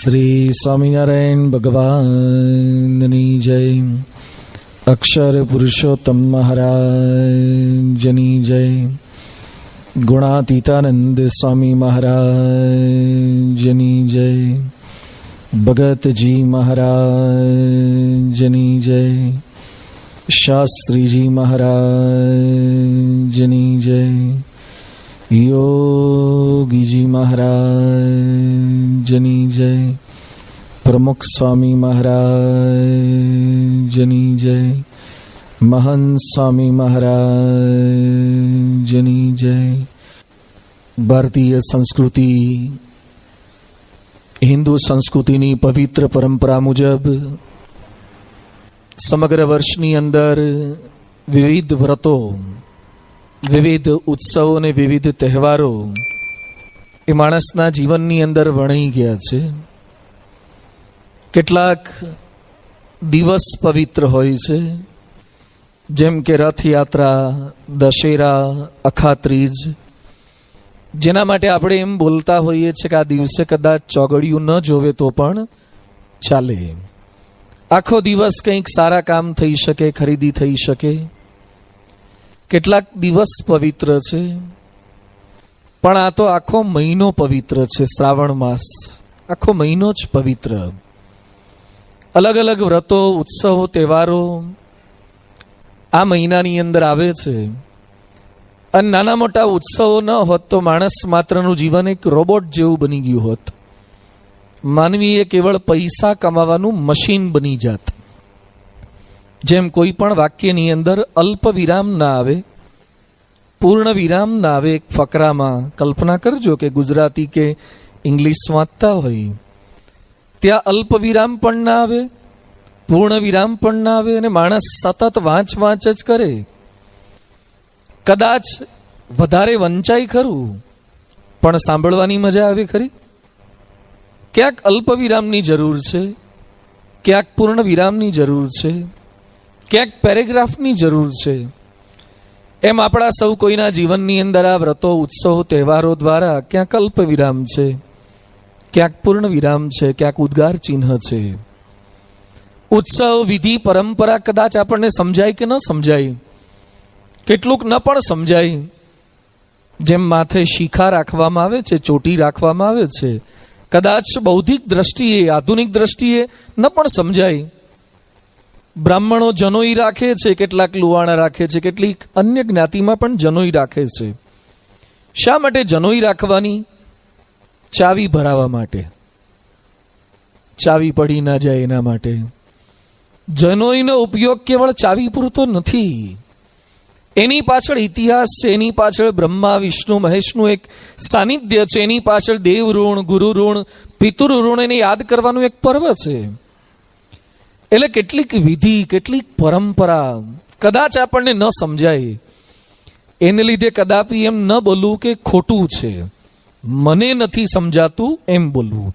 શ્રી સ્વામિનારાયણ ભગવાનની જય. અક્ષર પુરુષોત્તમ મહારાજની જય. ગુણાતીતાનંદ સ્વામી મહારાજની જય. ભગતજી મહારાજની જય. શાસ્ત્રીજી મહારાજની જય. યોગીજી મહારાજની જય. પ્રમુખ સ્વામી મહારાજની જય. મહંત સ્વામી મહારાજની જય. ભારતીય સંસ્કૃતિ, હિન્દુ સંસ્કૃતિની પવિત્ર પરંપરા મુજબ સમગ્ર વર્ષની અંદર વિવિધ વ્રતો, વિવિધ ઉત્સવો અને વિવિધ તહેવારો એ માણસના જીવનની અંદર વણાઈ ગયા છે. કેટલાક દિવસ પવિત્ર હોય છે, જેમ કે રથયાત્રા, દશેરા, અખાત્રીજ, જેના માટે આપણે એમ બોલતા હોઈએ છીએ કે આ દિવસે કદાચ ચોગડિયું ન જોવે તો પણ ચાલે. આખો દિવસ કંઈક સારા કામ થઈ શકે, ખરીદી થઈ શકે. કેટલાક દિવસ પવિત્ર છે, પણ આ તો આખો મહિનો પવિત્ર છે. શ્રાવણ માસ આખો મહિનો જ પવિત્ર. અલગ અલગ વ્રતો, ઉત્સવો, તહેવારો આ મહિનાની અંદર આવે છે. અને નાના મોટા ઉત્સવો ન હોત તો માણસ માત્રનું જીવન એક રોબોટ જેવું બની ગયું હોત. માનવીએ કેવળ પૈસા કમાવાનું મશીન બની જાત. જેમ કોઈ પણ વાક્યની અંદર અલ્પ વિરામ ના આવે, પૂર્ણ વિરામ ના આવે. એક ફકરામાં કલ્પના કરજો કે ગુજરાતી કે ઇંગ્લિશ વાંચતા હોય, ત્યાં અલ્પ વિરામ પણ ના આવે, પૂર્ણ વિરામ પણ ના આવે, અને માણસ સતત વાંચ જ કરે. કદાચ વધારે વંચાય ખરું, પણ સાંભળવાની મજા આવે ખરી? ક્યાંક અલ્પ વિરામની જરૂર છે, ક્યાંક પૂર્ણ વિરામની જરૂર છે, ક્યાંક પેરેગ્રાફની જરૂર છે. એમ આપણા સૌ કોઈના જીવનની અંદર આ વ્રતો, ઉત્સવો, તહેવારો દ્વારા ક્યાંક અલ્પ વિરામ છે, ક્યાંક પૂર્ણ વિરામ છે, ક્યાંક ઉદ્ગાર ચિહ્ન છે. ઉત્સવ, વિધિ, પરંપરા કદાચ આપણને સમજાય કે ન સમજાય, કેટલુંક ન પણ સમજાય. જેમ માથે શિખા રાખવામાં આવે છે, ચોટી રાખવામાં આવે છે, કદાચ બૌદ્ધિક દ્રષ્ટિએ, આધુનિક દ્રષ્ટિએ ન પણ સમજાય. બ્રાહ્મણો જનોઈ રાખે છે, કેટલાક લુવાણા રાખે છે, કેટલીક અન્ય જ્ઞાતિમાં પણ જનોઈ રાખે છે. શા માટે જનોઈ રાખવાની? ચાવી ભરાવા માટે, ચાવી પડી ના જાય એના માટે. જનોઈનો ઉપયોગ કેવળ ચાવી પૂરતો નથી. એની પાછળ ઇતિહાસ છે, એની પાછળ બ્રહ્મા, વિષ્ણુ, મહેશનું એક સાનિધ્ય છે, એની પાછળ દેવ ઋણ, ગુરુ ઋણ, પિતૃ ઋણ એને યાદ કરવાનું એક પર્વ છે. એટલે કેટલીક વિધિ, કેટલીક પરંપરા કદાચ આપણને ન સમજાય. એને લીધે કદાપી એમ ન બોલવું કે ખોટું છે, મને નથી સમજાતું એમ બોલવું.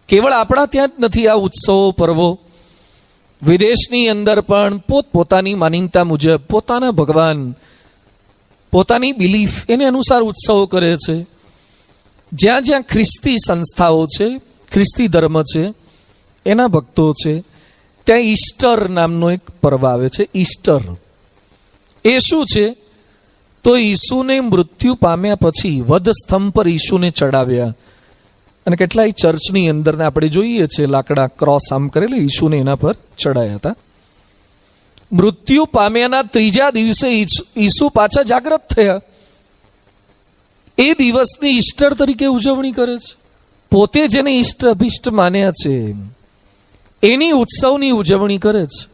કેવળ આપણા ત્યાં જ નથી આ ઉત્સવો, પર્વો. વિદેશની અંદર પણ પોતપોતાની માનીતા મુજબ, પોતાના ભગવાન, પોતાની બિલીફ એને અનુસાર ઉત્સવો કરે છે. જ્યાં જ્યાં ખ્રિસ્તી સંસ્થાઓ છે, ખ્રિસ્તી ધર્મ છે, એના ભક્તો છે, ત્યાં ઈસ્ટર નામનો એક પર્વ આવે છે. ઈસ્ટર એ શું છે? તો ઈસુને મૃત્યુ પામ્યા પછી વધ સ્તંભ પર ઈસુને ચડાવ્યા. અને કેટલાય ચર્ચની અંદર આપણે જોઈએ છીએ લાકડા ક્રોસ આમ કરેલી, ઈસુને એના પર ચડાયા હતા. મૃત્યુ પામ્યાના ત્રીજા દિવસે ઈસુ પાછા જાગ્રત થયા. એ દિવસની ઈસ્ટર તરીકે ઉજવણી કરે છે. પોતે જેને ઈષ્ટ અભિષ્ટ માન્યા છે એની ઉત્સવની ઉજવણી કરે છે.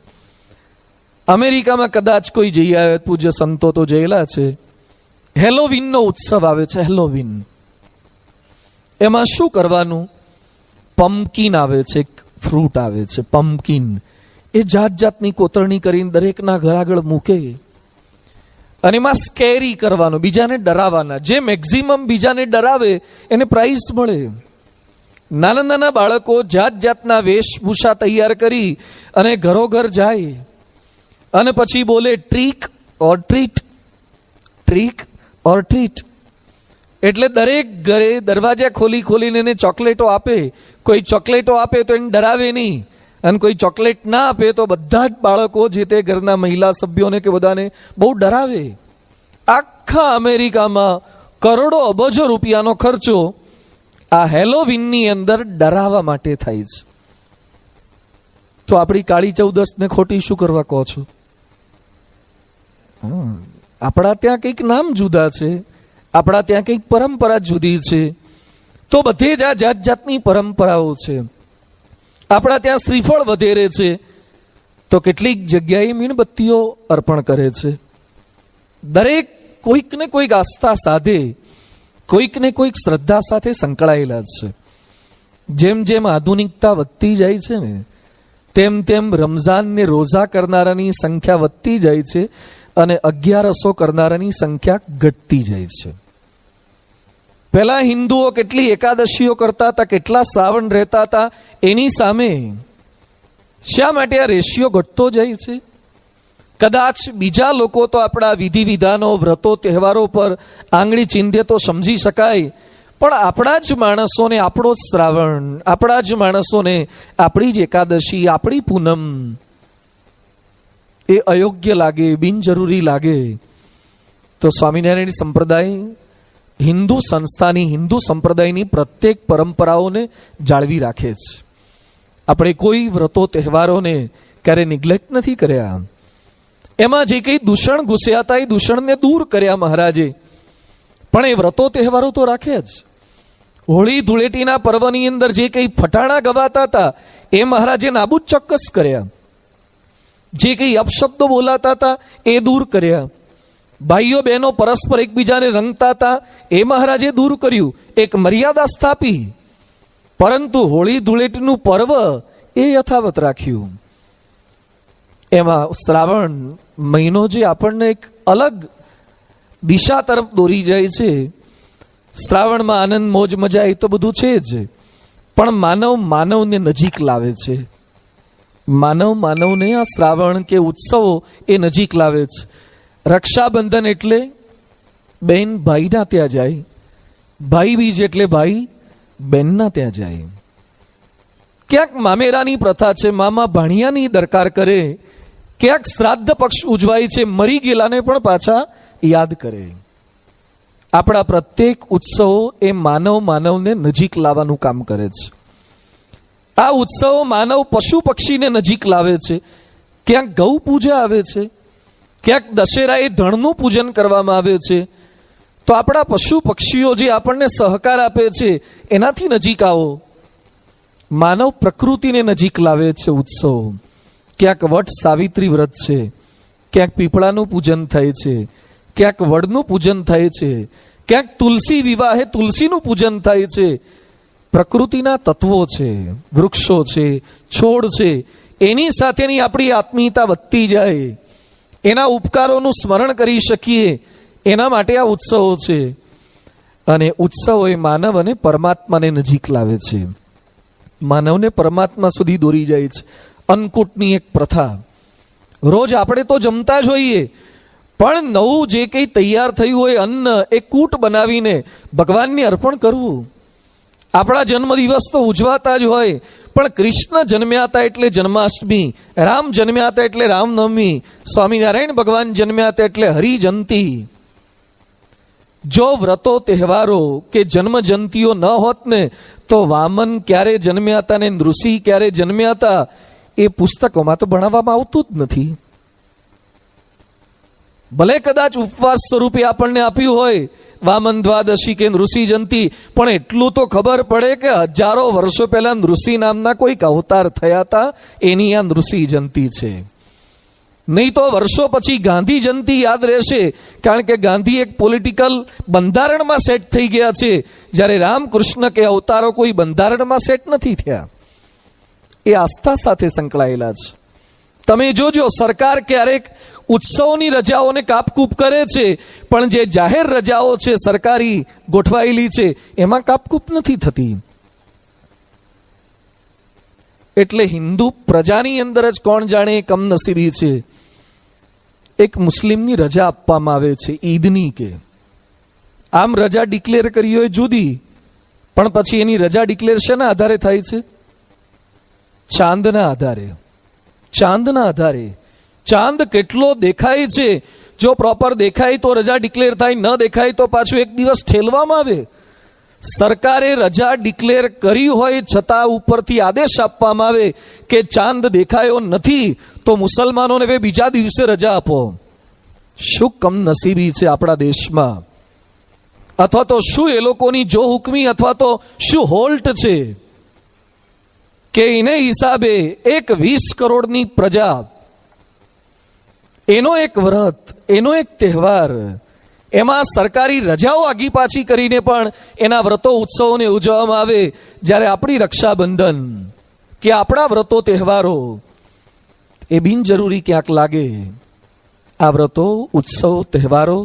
અમેરિકામાં કદાચ કોઈ જઈ આવ્યા, પૂજ્ય સંતો તો જયેલા છે. હેલોવીનનો ઉત્સવ આવે છે. હેલોવીન, એમાં શું કરવાનું? પમ્પકિન આવે છે, એક ફ્રૂટ આવે છે પમ્પકિન. એ જાત જાતની કોતરણી કરીને દરેકના ઘર આગળ મૂકે અને એમાં સ્કેરી કરવાનું, બીજાને ડરાવવાના. જે મેક્ઝિમમ બીજાને ડરાવે એને પ્રાઇઝ મળે. નાના નાના બાળકો જાત જાતના વેશભૂષા તૈયાર કરી અને ઘરોઘર જાય અને પછી બોલે ટ્રીક ઓર ટ્રીટ, ટ્રીક ઓર ટ્રીટ. એટલે દરેક ઘરે દરવાજા ખોલી ખોલીને એને ચોકલેટો આપે. કોઈ ચોકલેટો આપે તો એને ડરાવે નહીં, અને કોઈ ચોકલેટ ના આપે તો બધા જ બાળકો જે તે ઘરના મહિલા સભ્યોને કે બધાને બહુ ડરાવે. આખા અમેરિકામાં કરોડો અબજો રૂપિયાનો ખર્ચો આ હેલોવીનની અંદર ડરાવવા માટે થાય છે. તો આપણી કાળી ચૌદસને ખોટી શું કરવા કહો છો? આપણા ત્યાં કંઈક નામ જુદા છે, આપણા ત્યાં કંઈક પરંપરા જુદી છે. તો બધે જ આ જાત જાતની પરંપરાઓ છે. આપણા ત્યાં શ્રીફળ વધેરે છે, તો કેટલીક જગ્યાએ મીણબત્તીઓ અર્પણ કરે છે. દરેક કોઈક ને કોઈક આસ્થા સાધે, કોઈક ને કોઈક શ્રદ્ધા સાથે સંકળાયેલા છે. જેમ જેમ આધુનિકતા વધતી જાય છે ને, તેમ તેમ રમઝાન ને રોઝા કરનારાની સંખ્યા વધતી જાય છે, અને 11 કરનારાની સંખ્યા ઘટતી જાય છે. પહેલા હિન્દુઓ કેટલી એકાદશીઓ કરતા હતા, કેટલા શ્રાવણ રહેતા હતા, એની સામે શા માટે આ રેશિયો ઘટતો જાય છે? કદાચ બીજા લોકો તો આપણા વિધિ વિધાનો, વ્રતો, તહેવારો પર આંગળી ચીંધે તો સમજી શકાય, પણ આપણા જ માણસોને આપણો જ શ્રાવણ, આપણા જ માણસોને આપણી જ એકાદશી, આપણી પૂનમ એ અયોગ્ય લાગે, બિનજરૂરી લાગે. તો સ્વામિનારાયણ સંપ્રદાય હિન્દુ સંસ્થાની, હિન્દુ સંપ્રદાયની પ્રત્યેક પરંપરાઓને જાળવી રાખે છે. આપણે કોઈ વ્રતો તહેવારોને ક્યારે નિગ્લેક્ટ નથી કર્યા. એમાં જે કંઈ દૂષણ ઘૂસ્યા હતા એ દૂષણને દૂર કર્યા મહારાજે, પણ એ વ્રતો તહેવારો તો રાખે જ. હોળી ધૂળેટીના પર્વની અંદર જે કંઈ ફટાણા ગવાતા હતા એ મહારાજે નાબૂદ ચોક્કસ કર્યા. જે કંઈ અપશબ્દો બોલાતા હતા એ દૂર કર્યા. ભાઈઓ બહેનો પરસ્પર એકબીજાને રંગતા હતા એ મહારાજે દૂર કર્યું, એક મર્યાદા સ્થાપી. પરંતુ હોળી ધૂળેટીનું પર્વ એ યથાવત રાખ્યું. એમાં શ્રાવણ મહિનો જે આપણને એક અલગ દિશા તરફ દોરી જાય છે. શ્રાવણમાં આનંદ મોજ મજા એ તો બધું છે જ, પણ માનવને નજીક લાવે છે. માનવને આ શ્રાવણ કે ઉત્સવો એ નજીક લાવે છે. રક્ષાબંધન એટલે બેન ભાઈના ત્યાં જાય, ભાઈ બીજ એટલે ભાઈ બેનના ત્યાં જાય. ક્યાંક મામેરાની પ્રથા છે, મામા ભાણિયાની દરકાર કરે. ક્યાંક શ્રાદ્ધ પક્ષ ઉજવાય છે, મરી ગયેલાને પણ પાછા યાદ કરે. આપણા પ્રત્યેક ઉત્સવો એ માનવને નજીક લાવવાનું કામ કરે છે. આ ઉત્સવો માનવ પશુ પક્ષીને નજીક લાવે છે. ક્યાંક ગૌ પૂજા આવે છે, ક્યાંક દશેરાએ ધણનું પૂજન કરવામાં આવે છે. તો આપણા પશુ પક્ષીઓ જે આપણને સહકાર આપે છે એનાથી નજીક આવો. માનવ પ્રકૃતિને નજીક લાવે છે ઉત્સવો. ક્યાંક વટ સાવિત્રી વ્રત છે, ક્યાંક પીપળાનું પૂજન થાય છે, ક્યાંક વડનું પૂજન થાય છે, ક્યાંક તુલસી વિવાહે તુલસીનું પૂજન થાય છે. પ્રકૃતિના તત્વો છે, વૃક્ષો છે, છોડ છે, એની સાથેની આપણી આત્મીયતા વધતી જાય, એના ઉપકારોનું સ્મરણ કરી શકીએ, એના માટે આ ઉત્સવો છે. અને ઉત્સવો એ માનવ અને પરમાત્માને નજીક લાવે છે, માનવને પરમાત્મા સુધી દોરી જાય છે. અન્નકૂટની એક પ્રથા, રોજ આપણે તો જમતા જ હોઈએ, પણ નવું જે કંઈ તૈયાર થયું હોય અન્ન એ કૂટ બનાવીને ભગવાનને અર્પણ કરવું. આપણા જન્મદિવસ તો ઉજવાતા જ હોય, પણ કૃષ્ણ જન્મ્યા હતા એટલે જન્માષ્ટમી, રામ જન્મ્યા હતા એટલે રામનવમી, સ્વામિનારાયણ ભગવાન જન્મ્યા હતા એટલે હરિજયંતી. જો વ્રતો તહેવારો કે જન્મ જયંતીઓ ન હોત ને તો વામન ક્યારે જન્મ્યા હતા ને નૃસિંહ ક્યારે જન્મ્યા હતા એ પુસ્તકોમાં તો ભણાવવામાં આવતું જ નથી. ભલે કદાચ ઉપવાસ સ્વરૂપે આપણને આપ્યું હોય વામન દ્વાદશી કે નૃસિંહ જયંતી, પણ એટલું તો ખબર પડે કે હજારો વર્ષો પહેલા નૃસિંહ નામના કોઈક અવતાર થયા હતા, એની આ નૃસિંહ જયંતી છે. નહીં તો વર્ષો પછી ગાંધી જયંતી યાદ રહેશે, કારણ કે ગાંધી એક પોલિટિકલ બંધારણમાં સેટ થઈ ગયા છે, જ્યારે રામકૃષ્ણ કે અવતારો કોઈ બંધારણમાં સેટ નથી થયા. એ આસ્થા સાથે સંકળાયેલા છે. તમે જોજો, સરકાર ક્યારેક ઉત્સવોની રજાઓને કાપકૂપ કરે છે, પણ જે જાહેર રજાઓ છે સરકારી ગોઠવાયેલી છે એમાં કાપકૂપ નથી થતી. એટલે હિન્દુ પ્રજાની અંદર જ કોણ જાણે કમનસીબી છે. એક મુસ્લિમની રજા આપવામાં આવે છે ઈદની, કે આમ રજા ડિક્લેર કરી હોય જુદી, પણ પછી એની રજા ડિક્લેર શેના આધારે થાય છે? ચાંદના આધારે. ચાંદના આધારે. ચાંદ કેટલો દેખાય છે, જો પ્રોપર દેખાય તો રજા ડિક્લેર થાય, ન દેખાય તો પાછું એક દિવસ ઠેલવામાં આવે. સરકારે રજા ડિક્લેર કરી હોય છતાં ઉપરથી આદેશ આપવામાં આવે કે ચાંદ દેખાયો નથી તો મુસલમાનોને હવે બીજા દિવસે રજા આપો. શું કમનસીબી છે આપણા દેશમાં, અથવા તો શું એ લોકોની જો હુકમી, અથવા તો શું હોલ્ટ છે કે એને હિસાબે 20 કરોડની પ્રજા, એનો એક વ્રત, એનો એક તહેવાર, એમાં સરકારી રજાઓ આગી પાછી કરીને પણ એના વ્રતો ઉત્સવોને ઉજવવામાં આવે. જ્યારે આપણી રક્ષાબંધન કે આપણા વ્રતો તહેવારો એ બિનજરૂરી ક્યાંક લાગે. આ વ્રતો ઉત્સવ તહેવારો,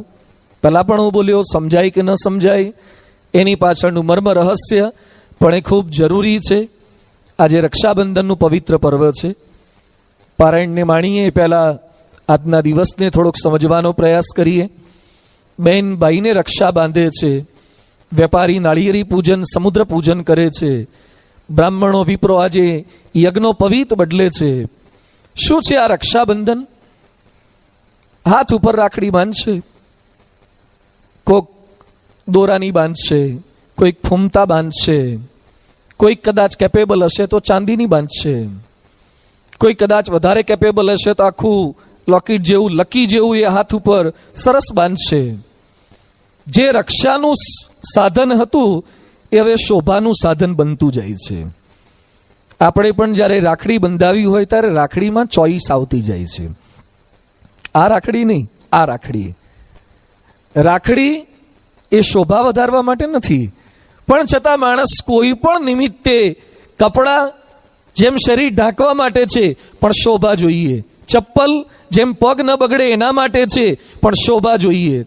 પહેલા પણ હું બોલ્યો, સમજાય કે ન સમજાય એની પાછળનું મર્મ રહસ્ય પણ એ ખૂબ જરૂરી છે. આજે રક્ષાબંધનનું પવિત્ર પર્વ છે. પારાયણને માણીએ પહેલા આજના દિવસને થોડોક સમજવાનો પ્રયાસ કરીએ. બેન ભાઈને રક્ષા બાંધે છે, વેપારી નાળિયેરી પૂજન, સમુદ્ર પૂજન કરે છે, બ્રાહ્મણો વિપ્રો આજે યજ્ઞો પવિત બદલે છે. શું છે આ રક્ષાબંધન? હાથ ઉપર રાખડી બાંધશે, કોઈક દોરાની બાંધશે, કોઈક ફૂમતા બાંધશે, કોઈક કદાચ કેપેબલ હશે તો ચાંદીની બાંધશે, કોઈ કદાચ વધારે કેપેબલ હશે તો આખું લોકેટ જેવું, લકી જેવું એ હાથ ઉપર સરસ બાંધશે. જે રક્ષાનું સાધન હતું એ હવે શોભાનું સાધન બનતું જાય છે. આપણે પણ જ્યારે રાખડી બંધાવી હોય ત્યારે રાખડીમાં ચોઈસ આવતી જાય છે. આ રાખડી નહીં, આ રાખડી. રાખડી એ શોભા વધારવા માટે નથી, પણ છતાં માણસ કોઈ પણ નિમિત્તે કપડાં જેમ શરીર ઢાંકવા માટે છે પણ શોભા જોઈએ, ચપ્પલ જેમ પગ ન બગડે એના માટે છે પણ શોભા જોઈએ.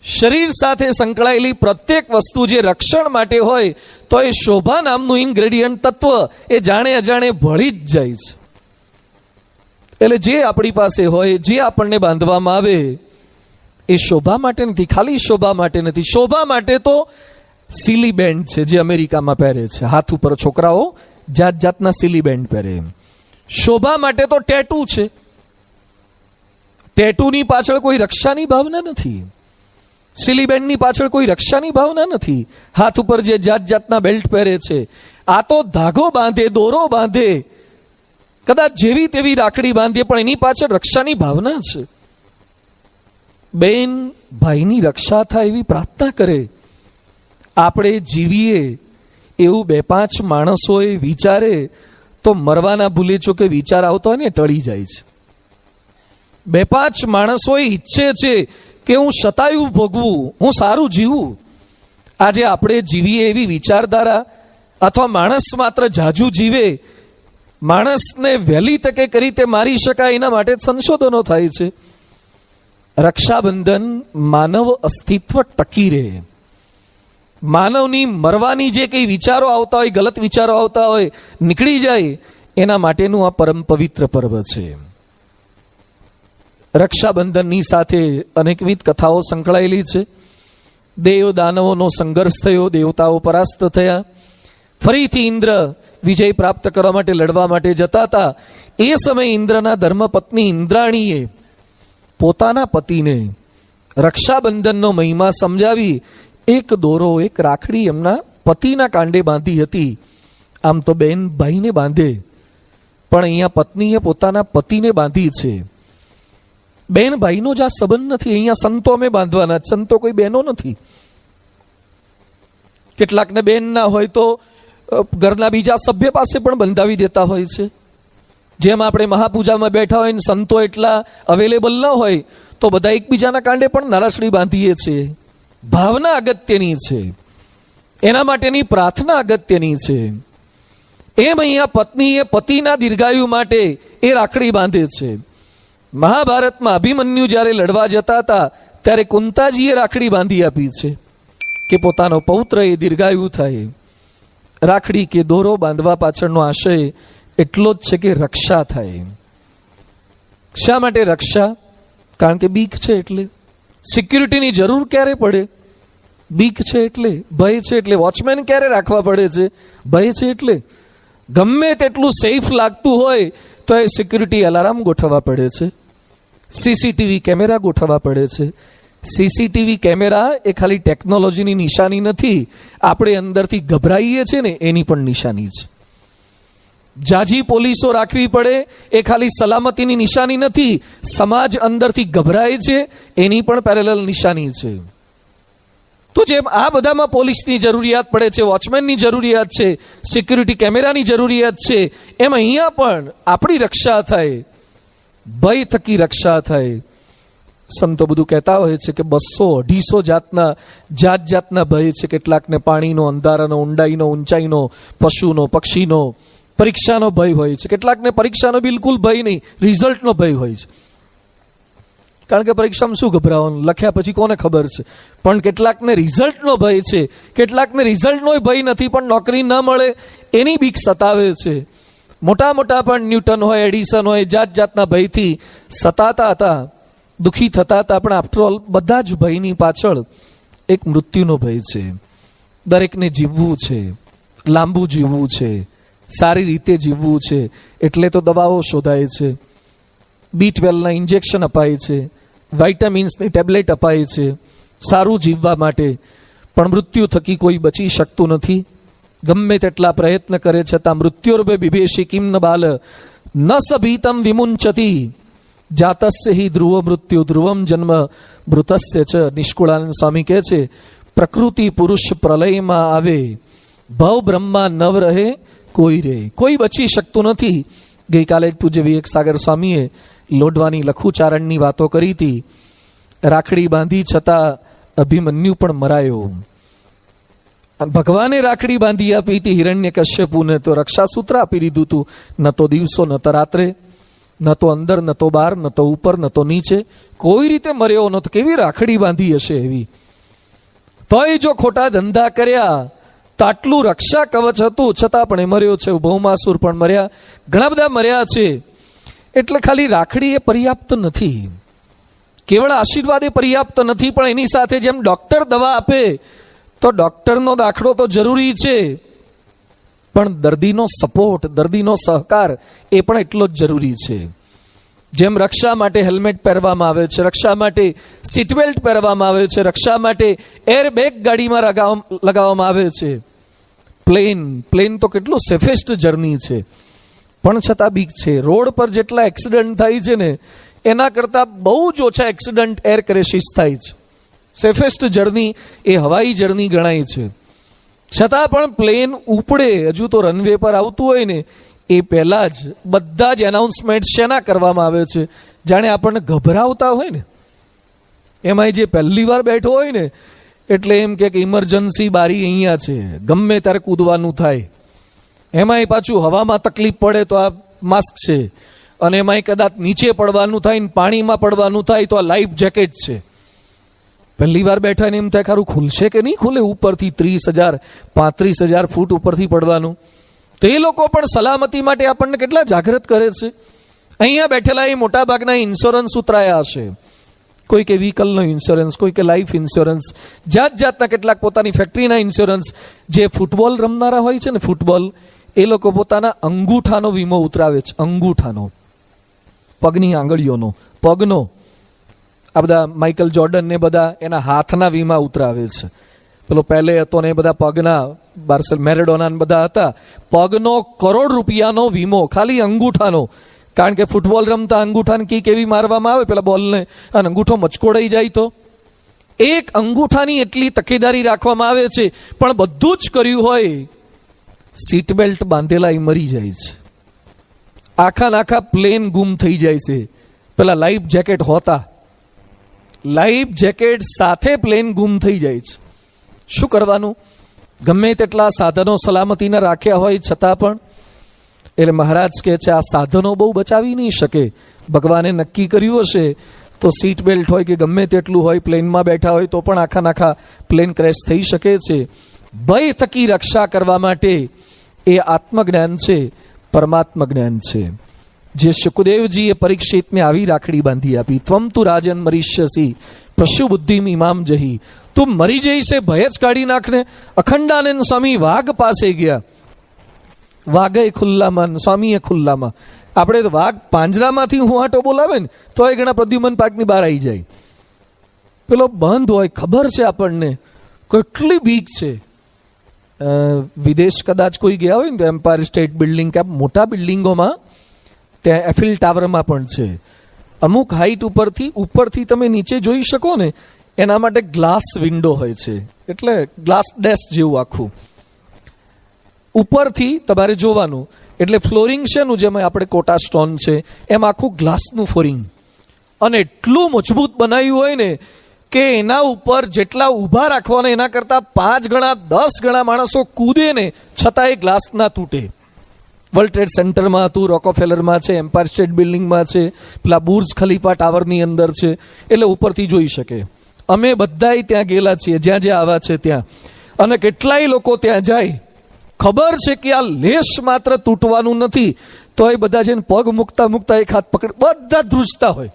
શરીર સાથે સંકળાયેલી પ્રત્યેક વસ્તુ જે રક્ષણ માટે હોય તો એ શોભા નામનું ઇન્ગ્રેડિયન્ટ તત્વ એ જાણે અજાણે ભળી જ જાય છે. એટલે જે આપણી પાસે હોય, જે આપણને બાંધવામાં આવે એ શોભા માટે નથી, ખાલી શોભા માટે નથી. શોભા માટે તો સીલી બેન્ડ છે જે અમેરિકામાં પહેરે છે, હાથ ઉપર છોકરાઓ જાત જાતના સીલી બેન્ડ પહેરે. શોભા માટે તો ટેટુ છે. ટેટુની પાછળ કોઈ રક્ષાની ભાવના નથી, સીલી બેન્ડની પાછળ કોઈ રક્ષાની ભાવના નથી. હાથ ઉપર જે જાત જાતના બેલ્ટ પહેરે છે, આ તો ધાગો બાંધે, દોરો બાંધે, કદાચ જેવી તેવી રાખડી બાંધે, પણ એની પાછળ રક્ષાની ભાવના છે. બેન ભાઈની રક્ષા થાય એવી પ્રાર્થના કરે. આપણે જીવીએ એવું 2-5 માણસોએ વિચારે તો મરવાના ભૂલે છો કે વિચાર આવતો હોય ને ટળી જાય છે. 2-5 માણસોએ ઈચ્છે છે કે હું શતાયુ ભોગવું, હું સારું જીવું. આજે આપણે જીવીએ એવી વિચારધારા, અથવા માણસ માત્ર જાજુ જીવે, માણસને વહેલી તકે કઈ રીતે મારી શકાય એના માટે સંશોધનો થાય છે. રક્ષાબંધન માનવ અસ્તિત્વ ટકી રહે, માનવની મરવાની જે કંઈ વિચારો આવતા હોય, ગલત વિચારો આવતા હોય, નીકળી જાય, એના માટેનું આ પરમ પવિત્ર પર્વ છે. રક્ષાબંધનની સાથે અનેકવિધ કથાઓ સંકળાયેલી છે. દેવ દાનવોનો સંઘર્ષ થયો, દેવતાઓ પરાસ્ત થયા, ફરીથી ઇન્દ્ર વિજય પ્રાપ્ત કરવા માટે લડવા માટે જતા હતા. એ સમયે ઇન્દ્રના ધર્મપત્ની ઇન્દ્રાણીએ પોતાના પતિને રક્ષાબંધનનો મહિમા સમજાવી એક દોરો, એક રાખડી એમના પતિના કાંડે બાંધી હતી. આમ તો બેન ભાઈને બાંધે, પણ અહીંયા પત્નીએ પોતાના પતિને બાંધી છે. બેન ભાઈનો જ આ સંબંધ નથી, અહીંયા સંતો અમે બાંધવાના, સંતો કોઈ બહેનો નથી. કેટલાકને બેન ના હોય તો ઘરના બીજા સભ્ય પાસે પણ બંધાવી દેતા હોય છે. જેમ આપણે મહાપૂજામાં બેઠા હોય ને સંતો એટલા અવેલેબલ ન હોય તો બધા એકબીજાના કાંડે પણ નારાશડી બાંધીએ છીએ. ભાવના અગત્યની છે, એના માટેની પ્રાર્થના અગત્યની છે. એમ અહીંયા પત્નીએ પતિના દીર્ઘાયુ માટે એ રાખડી બાંધે છે. મહાભારતમાં અભિમન્યુ જ્યારે લડવા જતા હતા ત્યારે કુંતાજીએ રાખડી બાંધી આપી છે કે પોતાનો પૌત્ર એ દીર્ઘાયુ થાય. રાખડી કે દોરો બાંધવા પાછળનો આશય એટલો જ છે કે રક્ષા થાય. શા માટે રક્ષા? કારણ કે બીક છે, એટલે સિક્યુરિટીની જરૂર ક્યારે પડે? બીક છે એટલે, ભય છે એટલે. વોચમેન ક્યારે રાખવા પડે છે? ભય છે એટલે. ગમે તેટલું સેફ લાગતું હોય તો એ સિક્યુરિટી અલાર્મ ગોઠવવા પડે છે, સીસીટીવી કેમેરા ગોઠવવા પડે છે. સીસીટીવી કેમેરા એ ખાલી ટેકનોલોજીની નિશાની નથી, આપણે અંદરથી ગભરાઈએ છીએ ને એની પણ નિશાની છે. જાજી પોલીસો રાખવી પડે એ ખાલી સલામતીની નિશાની નથી, સમાજ અંદરથી ગભરાય છે એની પણ પેરેલલ નિશાની છે. તો જેમ આ બધામાં પોલીસની જરૂરિયાત પડે છે, વોચમેનની જરૂરિયાત છે, સિક્યુરિટી કેમેરાની જરૂરિયાત છે, એમ અહીંયા પણ આપણી રક્ષા થાય, ભય થકી રક્ષા થાય. સંતો બધું કહેતા હોય છે કે 200-250 જાતના ભય છે. કેટલાકને પાણીનો, અંધારાનો, ઊંડાઈનો, ઊંચાઈનો, પશુનો, પક્ષીનો, પરીક્ષાનો ભય હોય છે. કેટલાકને પરીક્ષાનો બિલકુલ ભય નહીં, રિઝલ્ટનો ભય હોય છે. કારણ કે પરીક્ષામાં શું ગભરાવાનું, લખ્યા પછી કોને ખબર છે. પણ કેટલાકને રિઝલ્ટનો ભય છે, કેટલાકને રિઝલ્ટનો ભય નથી પણ નોકરી ન મળે એની બીક સતાવે છે. મોટા પણ ન્યૂટન હોય, એડિસન હોય, જાતના ભયથી સતાતા હતા, દુઃખી થતા હતા. પણ આફ્ટરઓલ બધા જ ભયની પાછળ એક મૃત્યુનો ભય છે. દરેકને જીવવું છે, લાંબુ જીવવું છે, સારી રીતે જીવવું છે, એટલે તો દવાઓ શોધાય છે, B12ના ઇન્જેક્શન અપાય છે, વાઇટામિન્સની ટેબ્લેટ અપાય છે સારું જીવવા માટે. પણ મૃત્યુ થકી કોઈ બચી શકતું નથી. ગમે તેટલા પ્રયત્ન કરે છતાં મૃત્યોર્ભે બિભેષી કિમ ન બાલ ન સભીતમ વિમુંચતી જાતસ્ય હિ ધ્રુવ મૃત્યુ ધ્રુવમ જન્મ મૃતસ્ય ચ. નિષ્કુળાનંદ સ્વામી કહે છે, પ્રકૃતિ પુરુષ પ્રલયમાં આવે, ભવ બ્રહ્મા નવ રહે કોઈ રે. કોઈ બચી શકતું નથી. ગઈકાલે પૂજ્ય વિવેક સાગર સ્વામીએ લોઢવાની લખુચારણની વાતો કરી હતી. રાખડી બાંધી છતાં અભિમન્યુ પણ મરાયો. ભગવાને રાખડી બાંધી આપી હતી હિરણ્યકશ્યપુને, તો રક્ષાસૂત્ર આપી દીધું હતું. ન તો દિવસો, ન તો રાત્રે, ન તો અંદર, ન તો બહાર, ન તો ઉપર, ન તો નીચે. કોઈ રીતે મર્યો ન તો કેવી રાખડી બાંધી હશે એવી. તોય જો ખોટા ધંધા કર્યા તો આટલું રક્ષા કવચ હતું છતાં પણ એ મર્યો છે. ભૌમાસુર પણ મર્યા, ઘણા બધા મર્યા છે. એટલે ખાલી રાખડી એ પર્યાપ્ત નથી, કેવળ આશીર્વાદ એ પર્યાપ્ત નથી. પણ એની સાથે જેમ ડોક્ટર દવા આપે તો ડોક્ટરનો દાખલો તો જરૂરી છે, પણ દર્દીનો સપોર્ટ, દર્દીનો સહકાર એ પણ એટલો જ જરૂરી છે. જેમ રક્ષા માટે હેલ્મેટ પહેરવામાં આવે છે, રક્ષા માટે સીટ બેલ્ટ પહેરવામાં આવે છે, રક્ષા માટે એરબેગ ગાડીમાં લગાવવામાં આવે છે. પ્લેન તો કેટલું સેફેસ્ટ જર્ની છે, પણ છતાં બીક છે. રોડ પર જેટલા એક્સિડન્ટ થાય છે ને એના કરતાં બહુ જ ઓછા એક્સિડન્ટ એર ક્રેશિસ થાય છે. સેફેસ્ટ જર્ની એ હવાઈ જર્ની ગણાય છે. છતાં પણ પ્લેન ઉપડે, હજુ તો રનવે પર આવતું હોય ને એ પહેલાં જ બધા જ એનાઉન્સમેન્ટ શેના કરવામાં આવે છે? જાણે આપણને ગભરાવતા હોય ને. એમાંય જે પહેલી વાર બેઠો હોય ને એટલે એમ કે ઇમરજન્સી બારી અહીંયા છે, ગમે ત્યારે કૂદવાનું થાય. એમાંય પાછું હવામાં તકલીફ પડે તો આ માસ્ક છે, અને એમાંય કદાચ નીચે પડવાનું થાય ને પાણીમાં પડવાનું થાય તો આ લાઈફ જેકેટ છે. પહેલી વાર બેઠા ને એમ થાય ખરું ખુલશે કે નહીં ખુલે, ઉપરથી 30,000 35,000 ફૂટ ઉપરથી પડવાનું. તો એ લોકો પણ સલામતી માટે આપણને કેટલા જાગૃત કરે છે. અહીંયા બેઠેલા એ મોટા ભાગના ઇન્સ્યોરન્સ ઉતરાયા હશે, કોઈ કે વ્હીકલનો ઇન્સ્યોરન્સ, કોઈ કે લાઈફ ઇન્સ્યોરન્સ, જાતના કેટલાક પોતાની ફેક્ટરીના ઇન્સ્યોરન્સ. જે ફૂટબોલ રમનારા હોય છે ને, ફૂટબોલ, એ લોકો પોતાના અંગૂઠાનો વીમો ઉતરાવે છે. અંગૂઠાનો, પગની આંગળીઓનો, પગનો. આ બધા માઇકલ જોર્ડન ને બધા એના હાથના વીમા ઉતરાવે છે. પેલો પહેલે હતો ને એ બધા પગના, મેરેડોના ને બધા હતા. પગનો ₹1 કરોડ વીમો ખાલી અંગૂઠાનો. કારણ કે ફૂટબોલ રમતા અંગૂઠાને કીક એવી મારવામાં આવે પેલા બોલને, અને અંગૂઠો મચકોડાઈ જાય તો એક અંગૂઠાની એટલી તકેદારી રાખવામાં આવે છે. પણ બધું જ કર્યું હોય, સીટ બેલ્ટ બાંધેલા એ મરી જાય છે. આખા પ્લેન ગુમ થઈ જાય છે. પેલા લાઈફ જેકેટ હોતા, લાઈફ જેકેટ સાથે પ્લેન ગુમ થઈ જાય છે. શું કરવાનું? ગમે તેટલા સાધનો સલામતીના રાખ્યા હોય છતાં પણ. એટલે મહારાજ કહે છે આ સાધનો બહુ બચાવી નહીં શકે. ભગવાને નક્કી કર્યું હશે તો સીટ બેલ્ટ હોય કે ગમે તેટલું હોય, પ્લેનમાં બેઠા હોય તો પણ આખા પ્લેન ક્રેશ થઈ શકે છે. ભય થકી રક્ષા કરવા માટે એ આત્મજ્ઞાન છે, પરમાત્મા જ્ઞાન છે. જે શુકદેવજીએ પરીક્ષિતને આવી રાખડી બાંધી આપી. ત્વમ તુ રાજન મરીષ્યસી પશુ બુદ્ધિ ઇમામ જહી, તું મરી જઈશે ભય જ કાઢી નાખને. અખંડાનંદ સ્વામી વાઘ પાસે ગયા, વાઘે ખુલ્લામાં, સ્વામીએ ખુલ્લામાં. આપણે તો વાઘ પાંજરામાંથી હું આટો બોલાવે ને તો એ ઘણા પ્રદ્યુમન પાર્કની બહાર આવી જાય. પેલો બંધ હોય, ખબર છે આપણને કેટલી બીક છે. વિદેશ કદાચ કોઈ ગયા હોય ને તો એમ્પાયર સ્ટેટ બિલ્ડિંગ કે મોટા બિલ્ડિંગોમાં, ત્યાં એફિલ ટાવરમાં પણ છે, અમુક હાઈટ ઉપરથી તમે નીચે જોઈ શકો ને એના માટે ગ્લાસ વિન્ડો હોય છે, એટલે ગ્લાસ ડેસ્ક જેવું આખું ઉપરથી તમારે જોવાનું. એટલે ફ્લોરિંગ છે નું જેમાં આપણે કોટા સ્ટોન છે એમ આખું ગ્લાસનું ફ્લોરિંગ, અને એટલું મજબૂત બનાવ્યું હોય ને કે એના ઉપર જેટલા ઊભા રાખવાના એના કરતાં 5 ગણા 10 ગણા માણસો કૂદે ને છતાં એ ગ્લાસ ના તૂટે. વર્લ્ડ ટ્રેડ સેન્ટરમાં હતું, રોકોફેલરમાં છે, એમ્પાયર સ્ટેટ બિલ્ડિંગમાં છે, પેલા બુર્જ ખલીફા ટાવરની અંદર છે, એટલે ઉપરથી જોઈ શકે. અમે બધાય ત્યાં ગયેલા છીએ જ્યાં જ્યાં આવા છે ત્યાં, અને કેટલાય લોકો ત્યાં જાય, ખબર છે કે આ લેશ માત્ર તૂટવાનું નથી, તો એ બધા જઈને પગ મૂકતા મૂકતા એક હાથ પકડ, બધા ધ્રુજતા હોય,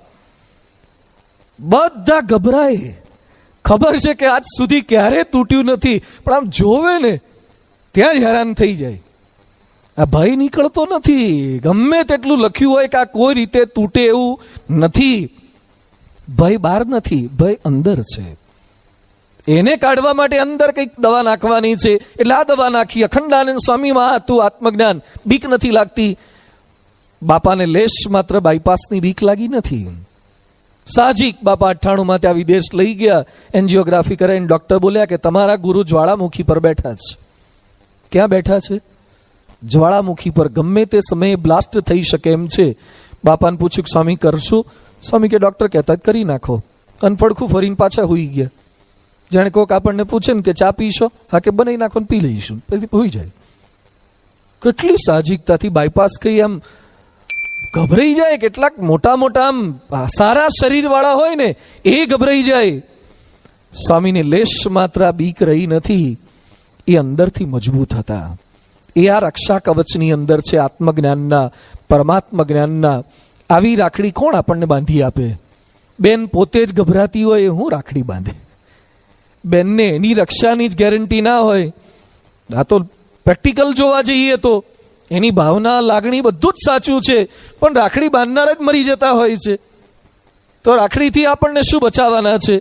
બધા ગભરાય. ખબર છે કે આજ સુધી ક્યારે તૂટ્યું નથી, પણ આમ જોવે ને ત્યાં જ હેરાન થઈ જાય. આ ભય નીકળતો નથી. ગમે તેટલું લખ્યું હોય કે આ કોઈ રીતે તૂટે એવું નથી. ભય બહાર નથી, ભય અંદર છે. એને કાઢવા માટે અંદર કંઈક દવા નાખવાની છે, એટલે આ દવા નાખી. અખંડાનંદ સ્વામીમાં હતું આત્મજ્ઞાન, બીક નથી લાગતી. બાપાને લેશ માત્ર બાયપાસની બીક લાગી નથી. સાહજિક બાપા 98માં ત્યાં વિદેશ લઈ ગયા, એન્જિયોગ્રાફી કરાવીને ડોક્ટર બોલ્યા કે તમારા ગુરુ જ્વાળામુખી પર બેઠા છે. ક્યાં બેઠા છે? જ્વાળામુખી પર. ગમે તે સમયે બ્લાસ્ટ થઈ શકે એમ છે. બાપાને પૂછ્યું કે સ્વામી કરશું? સ્વામી કે ડોક્ટર કહેતા જ કરી નાખો. અને પડખું ફરીને પાછા હોઈ ગયા. જાણે કોક આપણને પૂછે ને કે ચા પીશો? હા કે બનાવી નાખો ને પી લઈશું, પછી હોઈ જાય. કેટલી સાહજિકતાથી બાયપાસ કહી આમ ગભરાઈ જાય. કેટલાક મોટા મોટા આમ સારા શરીર વાળા હોય ને એ ગભરાઈ જાય. સ્વામીને લેશ માત્ર બીક રહી નથી, એ અંદરથી મજબૂત હતા. એ આ રક્ષા કવચની અંદર છે, આત્મજ્ઞાનના, પરમાત્મા જ્ઞાનના. આવી રાખડી કોણ આપણને બાંધી આપે? બેન પોતે જ ગભરાતી હોય એ હું રાખડી બાંધે? બેનને એની રક્ષાની જ ગેરંટી ના હોય. આ તો પ્રેક્ટિકલ જોવા જઈએ તો એની ભાવના, લાગણી બધું જ સાચું છે, પણ રાખડી બાંધનાર જ મરી જતા હોય છે. તો રાખડીથી આપણને શું બચાવવાના છે?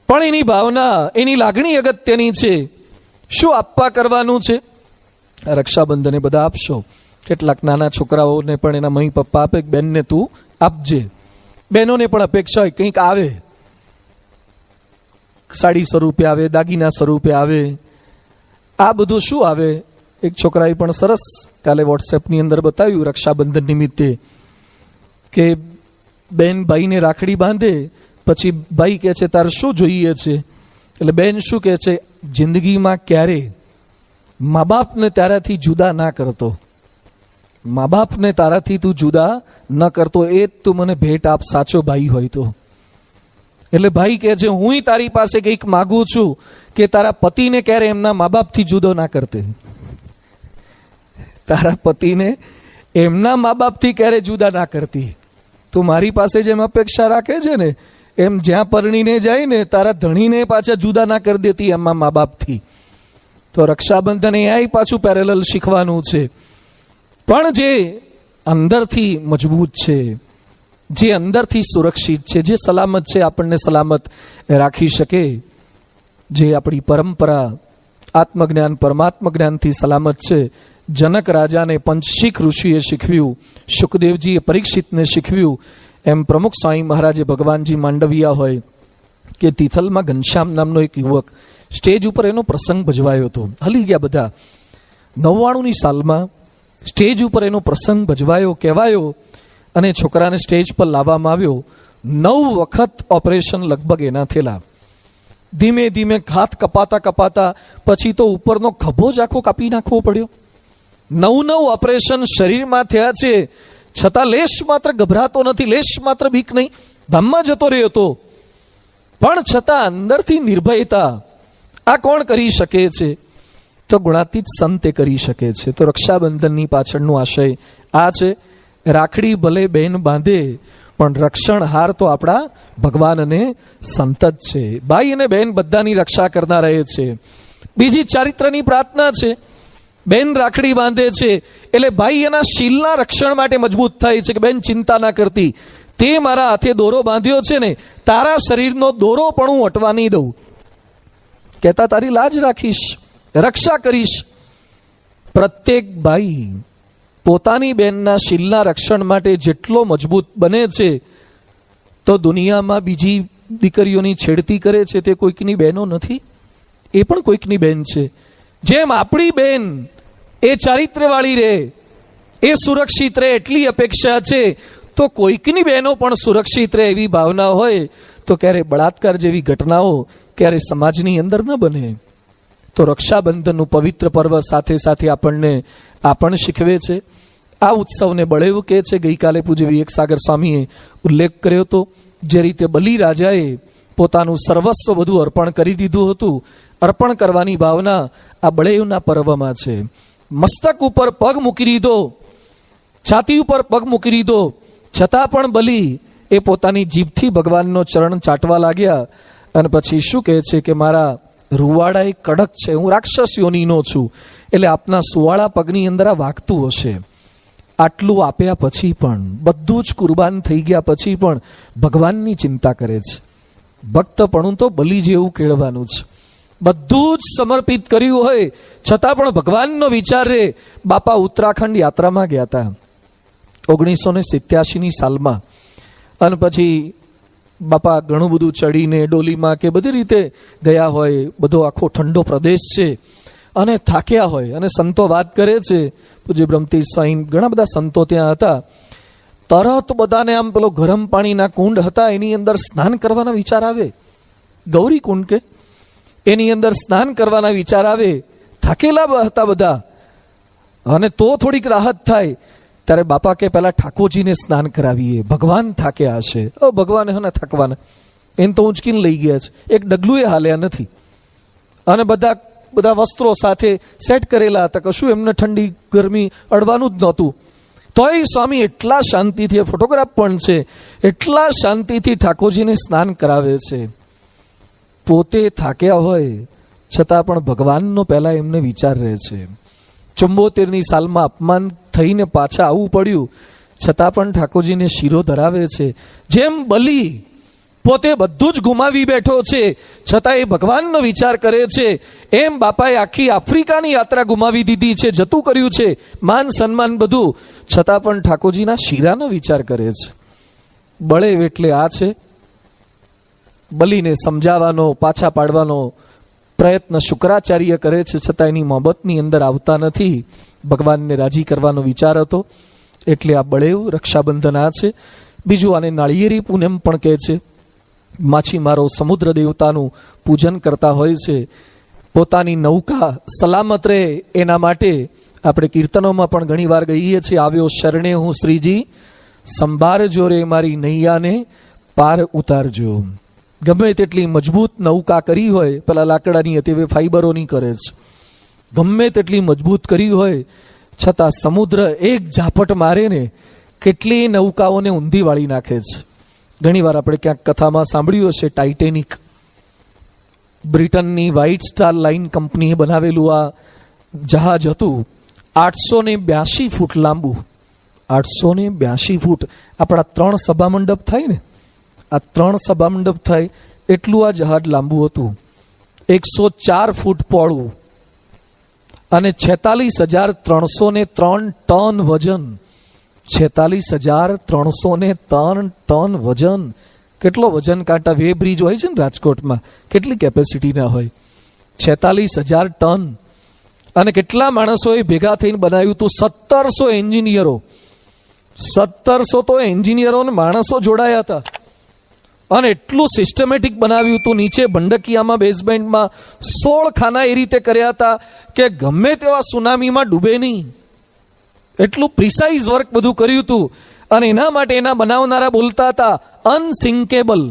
પણ એની ભાવના, એની લાગણી અગત્યની છે. શું આપવા કરવાનું છે? રક્ષાબંધને બધા આપશો. કેટલાક નાના છોકરાઓને પણ એના મમ્મી પપ્પા આપે, બેનને તું આપજે. બહેનોને પણ અપેક્ષા હોય કંઈક આવે, સાડી સ્વરૂપે આવે, દાગીના સ્વરૂપે આવે. આ બધું શું આવે? એક છોકરાએ પણ સરસ કાલે વોટ્સએપની અંદર બતાવ્યું રક્ષાબંધન નિમિત્તે કે બેન ભાઈને રાખડી બાંધે, પછી ભાઈ કહે છે તારે શું જોઈએ છે? એટલે બેન શું કહે છે? જિંદગીમાં ક્યારે મા બાપને તારાથી જુદા ના કરતો, મા બાપને તારાથી તું જુદા ન કરતો, એ જ તું મને ભેટ આપ, સાચો ભાઈ હોય તો. એટલે ભાઈ કહે છે હું તારી પાસે કંઈક માગું છું કે તારા પતિને ક્યારે એમના મા બાપથી જુદો ના કરતે, તારા પતિને એમના મા બાપથી ક્યારે જુદા ના કરતી. તું મારી પાસે જેમ અપેક્ષા રાખે છે ને એમ જ્યાં પરણીને જાય ને તારા ધણીને પાછા જુદા ના કરી દેતી એમના મા બાપથી. તો રક્ષાબંધન એ પાછું પેરેલલ શીખવાનું છે. પણ જે અંદરથી મજબૂત છે, જે અંદરથી સુરક્ષિત છે, જે સલામત છે, આપણને સલામત રાખી શકે, જે આપણી પરંપરા આત્મજ્ઞાન પરમાત્મા જ્ઞાનથી સલામત છે. જનક રાજાને પંચશીખ ઋષિએ શીખવ્યું, શુકદેવજીએ પરીક્ષિતને શીખવ્યું, એમ પ્રમુખ સ્વામી મહારાજે ભગવાનજી માંડવિયા હોય કે તિથલમાં ઘનશ્યામ નામનો એક યુવક સ્ટેજ ઉપર એનો પ્રસંગ ભજવાયો હતો. હલી ગયા બધા. 99ની સાલમાં સ્ટેજ ઉપર એનો પ્રસંગ ભજવાયો, કહેવાયો, અને છોકરાને સ્ટેજ પર લાવવામાં આવ્યો. 9 વખત ઓપરેશન લગભગ એના થયેલા. ધીમે ધીમે હાથ કપાતા કપાતા પછી તો ઉપરનો ખભો જ આખો કાપી નાખવો પડ્યો. 9 ઓપરેશન શરીરમાં થયા છે, છતાં લેશ માત્ર ગભરાતો નથી, લેશ માત્ર બીક નહીં. ધામમાં જતો રહ્યો હતો, પણ છતાં અંદરથી નિર્ભયતા. આ કોણ કરી શકે છે? તો ગુણાતીત સંતે કરી શકે છે. તો રક્ષાબંધનની પાછળનો આશય આ છે. રાખડી ભલે બહેન બાંધે, પણ રક્ષણહાર તો આપણા ભગવાન અને સંત જ છે. ભાઈ અને બહેન બધાની રક્ષા કરનાર રહે છે. બીજી ચારિત્રની પ્રાર્થના છે. બેન રાખડી બાંધે છે એટલે ભાઈ એના શીલના રક્ષણ માટે મજબૂત થાય છે કે બેન ચિંતા ના કરતી, તે મારા હાથે દોરો બાંધ્યો છે ને, તારા શરીરનો દોરો પણ હું હટવા નહીં દઉં. કહેતા તારી લાજ રાખીશ, રક્ષા કરીશ. પ્રત્યેક ભાઈ પોતાની બહેનના શીલના રક્ષણ માટે જેટલો મજબૂત બને છે, તો દુનિયામાં બીજી દીકરીઓની છેડતી કરે છે તે કોઈકની બહેનો નથી, એ પણ કોઈકની બહેન છે. જેમ આપણી બહેન એ ચારિત્ર્યવાળી રહે, એ સુરક્ષિત રહે એટલી અપેક્ષા છે, તો કોઈકની બહેનો પણ સુરક્ષિત રહે એવી ભાવના હોય તો ક્યારે બળાત્કાર જેવી ઘટનાઓ ક્યારે સમાજની અંદર ન બને. તો રક્ષાબંધનનું પવિત્ર પર્વ સાથે સાથે આપણને આ પણ શીખવે છે. આ ઉત્સવને બળેવું કહે છે. ગઈકાલે પૂજ્ય વિવેકસાગર સ્વામીએ ઉલ્લેખ કર્યો હતો, જે રીતે બલિ રાજાએ પોતાનું સર્વસ્વ બધું અર્પણ કરી દીધું હતું, અર્પણ કરવાની ભાવના આ બળેવના પર્વમાં છે. મસ્તક ઉપર પગ મૂકી દીધો, છાતી ઉપર પગ મૂકી દીધો, છતાં પણ બલિ એ પોતાની જીભથી ભગવાનનો ચરણ ચાટવા લાગ્યા. અને પછી શું કહે છે કે મારા રૂવાડા એ કડક છે, હું રાક્ષસ યોનીનો છું, એટલે આપના સુવાળા પગની અંદર આ વાગતું હશે. આટલું આપ્યા પછી પણ, બધું જ કુરબાન થઈ ગયા પછી પણ ભગવાનની ચિંતા કરે છે. ભક્તપણું તો બલિ જેવું કેળવાનું છે. બધું જ સમર્પિત કર્યું હોય છતાં પણ ભગવાનનો વિચાર રે. બાપા ઉત્તરાખંડ યાત્રામાં ગયા હતા 1987ની સાલમાં, અને પછી બાપા ઘણું બધું ચડીને ડોલીમાં કે બધી રીતે ગયા હોય, બધો આખો ઠંડો પ્રદેશ છે અને થાક્યા હોય. અને સંતો વાત કરે છે, પૂજ્ય બ્રહ્મતી સ્વામી, ઘણા બધા સંતો ત્યાં હતા. તરત બધાને આમ પેલો ગરમ પાણીના કુંડ હતા, એની અંદર સ્નાન કરવાના વિચાર આવે. ગૌરી કુંડ કે એની અંદર સ્નાન કરવાના વિચાર આવે. થાકેલા હતા બધા, અને તો થોડીક રાહત થાય. ત્યારે બાપા કે પહેલા ઠાકોરજીને સ્નાન કરાવીએ, ભગવાન થાક્યા હશે. ભગવાન હે ને થાકવાના, એને તો ઉંચકીને લઈ ગયા છે, એક ડગલું એ હાલ્યા નથી. અને બધા વસ્ત્રો સાથે સેટ કરેલા હતા, કશું એમને ઠંડી ગરમી અડવાનું જ નહોતું. તોય સ્વામી એટલા શાંતિથી, ફોટોગ્રાફ પણ છે, એટલા શાંતિથી ઠાકોરજીને સ્નાન કરાવે છે. પોતે થાક્યા હોય છતાં પણ ભગવાનનો પહેલા એમને વિચાર રહે છે. 74ની સાલમાં અપમાન થઈને પાછા આવવું પડ્યું, છતાં પણ ઠાકોરજીને શીરો ધરાવે છે. જેમ બલિ પોતે બધું જ ગુમાવી બેઠો છે છતાં એ ભગવાનનો વિચાર કરે છે, એમ બાપાએ આખી આફ્રિકાની યાત્રા ગુમાવી દીધી છે, જતું કર્યું છે, માન સન્માન બધું, છતાં પણ ઠાકોરજીના શીરાનો વિચાર કરે છે. બળેવ એટલે આ છે. બલિને સમજાવવાનો, પાછા પાડવાનો પ્રયત્ન શુક્રાચાર્ય કરે છે, છતાં એની મોહબ્બતની અંદર આવતા નથી. ભગવાનને રાજી કરવાનો વિચાર હતો, એટલે આ બળેવ રક્ષાબંધન આ છે. બીજું આને નાળિયેરી પૂનમ પણ કહે છે. માછીમારો સમુદ્ર દેવતાનું પૂજન કરતા હોય છે. પોતાની નૌકા સલામત રહે એના માટે આપણે કીર્તનોમાં પણ ઘણી વાર ગઈએ છીએ, આવ્યો શરણે હું શ્રીજી, સંભાળજો રે મારી નૈયાને પાર ઉતારજો. ગમે તેટલી મજબૂત નૌકા કરી હોય, પેલા લાકડાની હતી, હવે ફાઈબરોની કરે છે, ગમે તેટલી મજબૂત કરી હોય છતાં સમુદ્ર એક ઝાપટ મારે ને કેટલી નૌકાઓને ઊંધી વાળી નાખે છે. ઘણી વાર આપણે ક્યાંક કથામાં સાંભળ્યું હશે, ટાઇટેનિક, બ્રિટનની વ્હાઇટ સ્ટાર લાઇન કંપનીએ બનાવેલું આ જહાજ હતું. 882 ફૂટ લાંબુ, 882 ફૂટ. આપણા 3 સભા મંડપ થાય ને, આ 3 સભા મંડપ થાય એટલું આ જહાજ લાંબુ હતું. 104 ફૂટ પહોળું અને 46,303 ટન વજન. 46,303 ટન વજન. કેટલો વજન કાંટા વે બ્રિજ હોય છે ને રાજકોટમાં, કેટલી કેપેસિટીના હોય, 46,000 ટન. અને કેટલા માણસોએ ભેગા થઈને બનાવ્યું હતું? 1700 એન્જિનિયરો. 1700 તો એન્જિનિયરો અને માણસો જોડાયા હતા અને એટલું સિસ્ટમેટિક બનાવ્યું હતું. નીચે ભંડકિયામાં બેઝમેન્ટમાં 16 ખાના એ રીતે કર્યા હતા કે ગમે તેવા સુનામીમાં ડૂબે નહીં. એટલું પ્રિસાઇઝ વર્ક બધું કર્યું હતું. અને એના માટે એના બનાવનારા બોલતા હતા અનસિંકેબલ,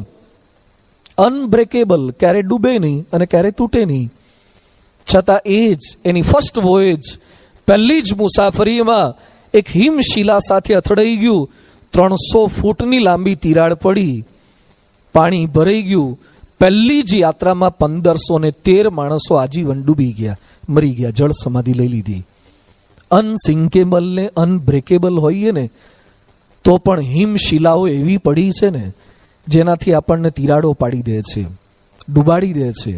અનબ્રેકેબલ, ક્યારે ડૂબે નહીં અને ક્યારે તૂટે નહીં. છતાં એ જ એની ફર્સ્ટ વોયેજ, પહેલી જ મુસાફરીમાં એક હિમશિલા સાથે અથડાઈ ગયું 300 ફૂટની લાંબી તિરાડ પડી, પાણી ભરાઈ ગયું. પહેલી જ યાત્રામાં 1513 માણસો આજીવન ડૂબી ગયા, મરી ગયા, જળ સમાધિ લઈ લીધી. અનસિંકેબલ ને અનબ્રેકેબલ હોઈએ ને તો પણ હિમશિલાઓ એવી પડી છે ને જેનાથી આપણને તિરાડો પાડી દે છે, ડૂબાડી દે છે.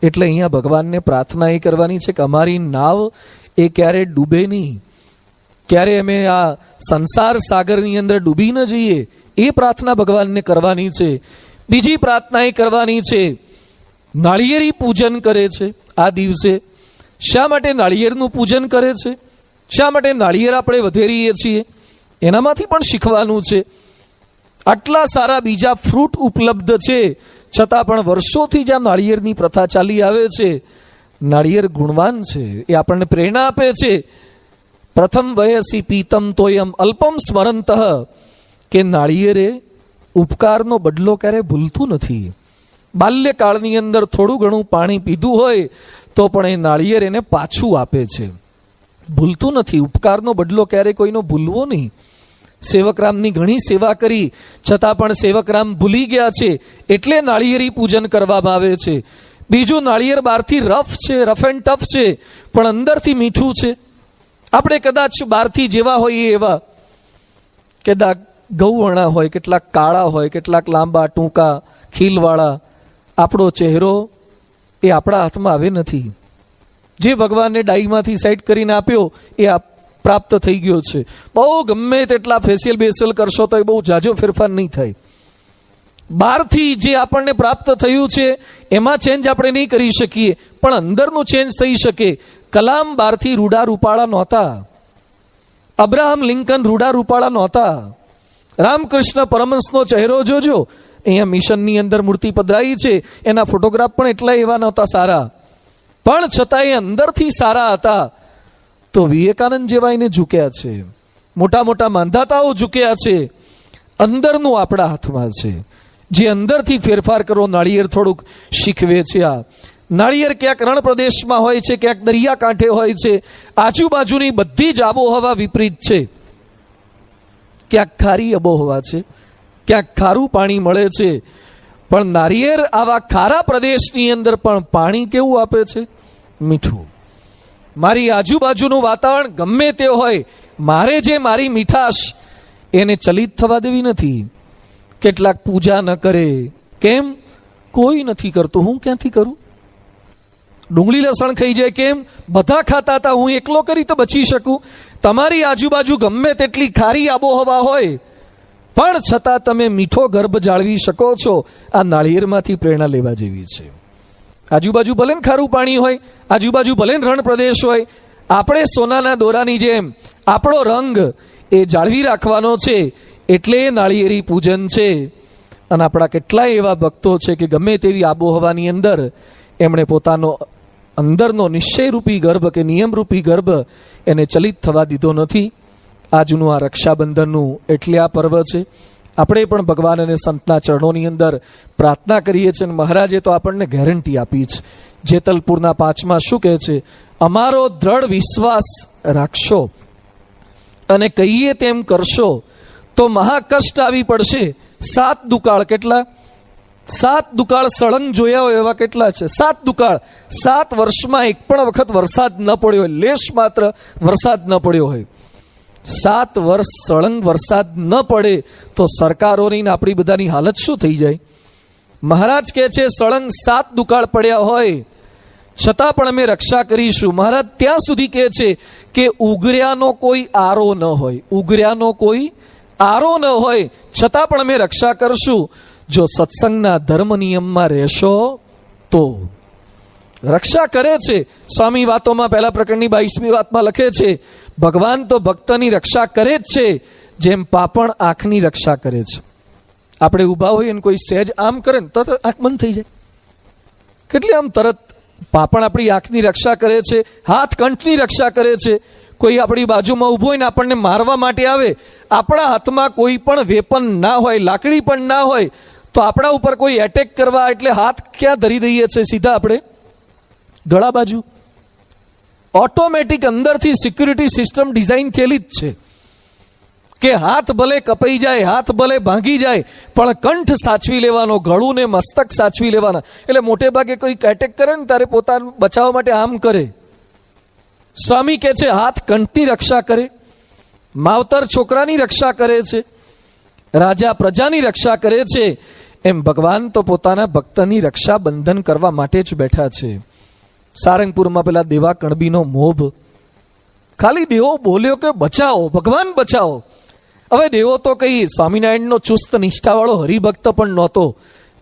એટલે અહીંયા ભગવાનને પ્રાર્થના એ કરવાની છે કે અમારી નાવ એ ક્યારે ડૂબે નહીં, ક્યારે અમે આ સંસાર સાગરની અંદર ડૂબી ન જઈએ, એ પ્રાર્થના ભગવાનને કરવાની છે. બીજી પ્રાર્થના એ કરવાની છે, નાળિયેરી પૂજન કરે છે આ દિવસે. શા માટે નાળિયેરનું પૂજન કરે છે, શા માટે નાળિયેર આપણે વધેરીએ છીએ, એનામાંથી પણ શીખવાનું છે. આટલા સારા બીજા ફ્રૂટ ઉપલબ્ધ છે છતાં પણ વર્ષોથી જ્યાં નાળિયેરની પ્રથા ચાલી આવે છે, નાળિયેર ગુણવાન છે, એ આપણને પ્રેરણા આપે છે. પ્રથમ વયસી પીતમ તોયમ અલ્પમ સ્મરંત, કે નાળિયેરે ઉપકારનો બદલો ક્યારે ભૂલતું નથી. બાલ્યકાળની અંદર થોડું ઘણું પાણી પીધું હોય તો પણ એ નાળિયેર એને પાછું આપે છે, ભૂલતું નથી. ઉપકારનો બદલો ક્યારે કોઈનો ભૂલવો નહીં. સેવકરામની ઘણી સેવા કરી છતાં પણ સેવકરામ ભૂલી ગયા છે, એટલે નાળિયેરી પૂજન કરવામાં આવે છે. બીજું, નાળિયેર બહારથી રફ છે, રફ એન્ડ ટફ છે, પણ અંદરથી મીઠું છે. આપણે કદાચ બહારથી જેવા હોઈએ એવા, કદાચ ગૌવર્ણા હોય, કેટલાક કાળા હોય, કેટલાક લાંબા ટૂંકા ખીલવાળા, આપણો ચહેરો એ આપણા હાથમાં આવે નથી. જે ભગવાનને ડાઈમાંથી સેટ કરીને આપ્યો એ પ્રાપ્ત થઈ ગયો છે. બહુ ગમે તેટલા ફેશિયલ બેશિયલ કરશો તો એ બહુ જાજો ફેરફાર નહીં થાય. બહારથી જે આપણને પ્રાપ્ત થયું છે એમાં ચેન્જ આપણે નહીં કરી શકીએ, પણ અંદરનું ચેન્જ થઈ શકે. કલામ બહારથી રૂડા રૂપાળા નહોતા, અબ્રાહમ લિંકન રૂડા રૂપાળા નહોતા. રામકૃષ્ણ પરમહંસનો ચહેરો જોજો, અહીંયા મિશનની અંદર મૂર્તિ પધરાઈ છે, એના ફોટોગ્રાફ પણ એટલા એવા નહોતા સારા, પણ છતાં એ અંદરથી સારા હતા. તો વિવેકાનંદ જેવા એને ઝૂક્યા છે, મોટા મોટા માંધાતાઓ ઝૂક્યા છે. અંદરનું આપણા હાથમાં છે, જે અંદરથી ફેરફાર કરવો નાળિયેર થોડુંક શીખવે છે. આ નાળિયેર ક્યાંક રણ પ્રદેશમાં હોય છે, ક્યાંક દરિયાકાંઠે હોય છે, આજુબાજુની બધી જ આબોહવા વિપરીત છે. ક્યાંક ખારી આબોહવા છે, ક્યાંક ખારું પાણી મળે છે, પણ નાળિયેર આવા ખારા પ્રદેશની અંદર પણ પાણી કેવું આપે છે? મીઠું. મારી આજુબાજુનું વાતાવરણ ગમે તે હોય, મારે જે મારી મીઠાશ એને ચલિત થવા દેવી નથી. કેટલાક પૂજા ન કરે, કેમ? કોઈ નથી કરતું, હું ક્યાંથી કરું? ડુંગળી લસણ ખાઈ જાય, કેમ? બધા ખાતા હતા, હું એકલો કરી તો બચી શકું. તમારી આજુબાજુ ગમે તેટલી ખારી આબોહવા હોય, પણ છતાં તમે મીઠો ગર્ભ જાળવી શકો છો. આ નાળિયેરમાંથી પ્રેરણા લેવા જેવી છે. આજુબાજુ ભલે ખારું પાણી હોય, આજુબાજુ ભલે રણ પ્રદેશ હોય, આપણે સોનાના દોરાની જેમ આપણો રંગ એ જાળવી રાખવાનો છે. એટલે નાળિયેરી પૂજન છે. અને આપણા કેટલાય એવા ભક્તો છે કે ગમે તેવી આબોહવાની અંદર એમણે પોતાનો અંદરનો નિશ્ચયરૂપી ગર્ભ કે નિયમરૂપી ગર્ભ એને ચલિત થવા દીધો નથી. આજનું આ રક્ષાબંધનનું એટલે આ પર્વ છે. આપણે પણ ભગવાન અને સંતના ચરણોની અંદર પ્રાર્થના કરીએ છીએ, અને મહારાજે તો આપણને ગેરંટી આપી છે. જેતલપુરના 5મા શું કહે છે? અમારો દ્રઢ વિશ્વાસ રાખશો અને કહીએ તેમ કરશો તો મહાકષ્ટ આવી પડશે. 7 દુકાળ, કેટલા? 7 દુકાળ સળંગ જોયા હોય એવા કેટલા છે? 7 દુકાળ. 7 વર્ષમાં એક પણ વખત વરસાદ ન પડ્યો હોય, લેશ માત્ર વરસાદ ન પડ્યો હોય. 7 વર્ષ સળંગ વરસાદ ન પડે તો સરકારોની આપણી બધાની હાલત શું થઈ જાય? મહારાજ કહે છે સળંગ 7 દુકાળ પડ્યા હોય છતાં પણ અમે રક્ષા કરીશું. મહારાજ ત્યાં સુધી કહે છે કે ઉગર્યાનો કોઈ આરો ન હોય, ઉગર્યાનો કોઈ આરો ન હોય છતાં પણ અમે રક્ષા કરશું. જો સત્સંગના ધર્મ નિયમમાં રહેશો તો રક્ષા કરે છે. સ્વામી વાતોમાં પહેલા પ્રકરણની 22મી વાતમાં લખે છે, ભગવાન તો ભક્તની રક્ષા કરે જ છે જેમ પાપણ આંખની રક્ષા કરે છે. આપણે ઊભા હોઈએ ને કોઈ સહેજ આમ કરે ને તરત આંખ બંધ થઈ જાય. કેટલી આમ તરત પાપણ આપણી આંખની રક્ષા કરે છે, હાથ કંઠની રક્ષા કરે છે. કોઈ આપણી બાજુમાં ઊભો હોય ને આપણને મારવા માટે આવે, આપણા હાથમાં કોઈ પણ વેપન ના હોય, લાકડી પણ ના હોય, તો આપણા ઉપર કોઈ એટેક કરવા એટલે હાથ ક્યાં ધરી દઈએ છે? સીધા આપણે ગળા બાજુ. ઓટોમેટિક અંદરથી સિક્યુરિટી સિસ્ટમ ડિઝાઇન થયેલી જ છે. કે હાથ ભલે કપાઈ જાય, હાથ ભલે ભાંગી જાય, પણ કંઠ સાચવી લેવાનો, ગળું ને મસ્તક સાચવી લેવાના. એટલે મોટે ભાગે કોઈ એટેક કરે ને ત્યારે પોતાનું બચાવવા માટે આમ કરે. સ્વામી કહે છે હાથ કંઠની રક્ષા કરે, માવતર છોકરાની રક્ષા કરે છે, રાજા પ્રજાની રક્ષા કરે છે, એમ ભગવાન તો પોતાના ભક્તની રક્ષા બંધન કરવા માટે જ બેઠા છે. સારંગપુરમાં પેલા દેવા કણબીનો મોભ, ખાલી દેવો બોલ્યો કે બચાવો, ભગવાન બચાવો. હવે દેવો તો કઈ સ્વામિનારાયણનો ચુસ્ત નિષ્ઠાવાળો હરિભક્ત પણ નહોતો,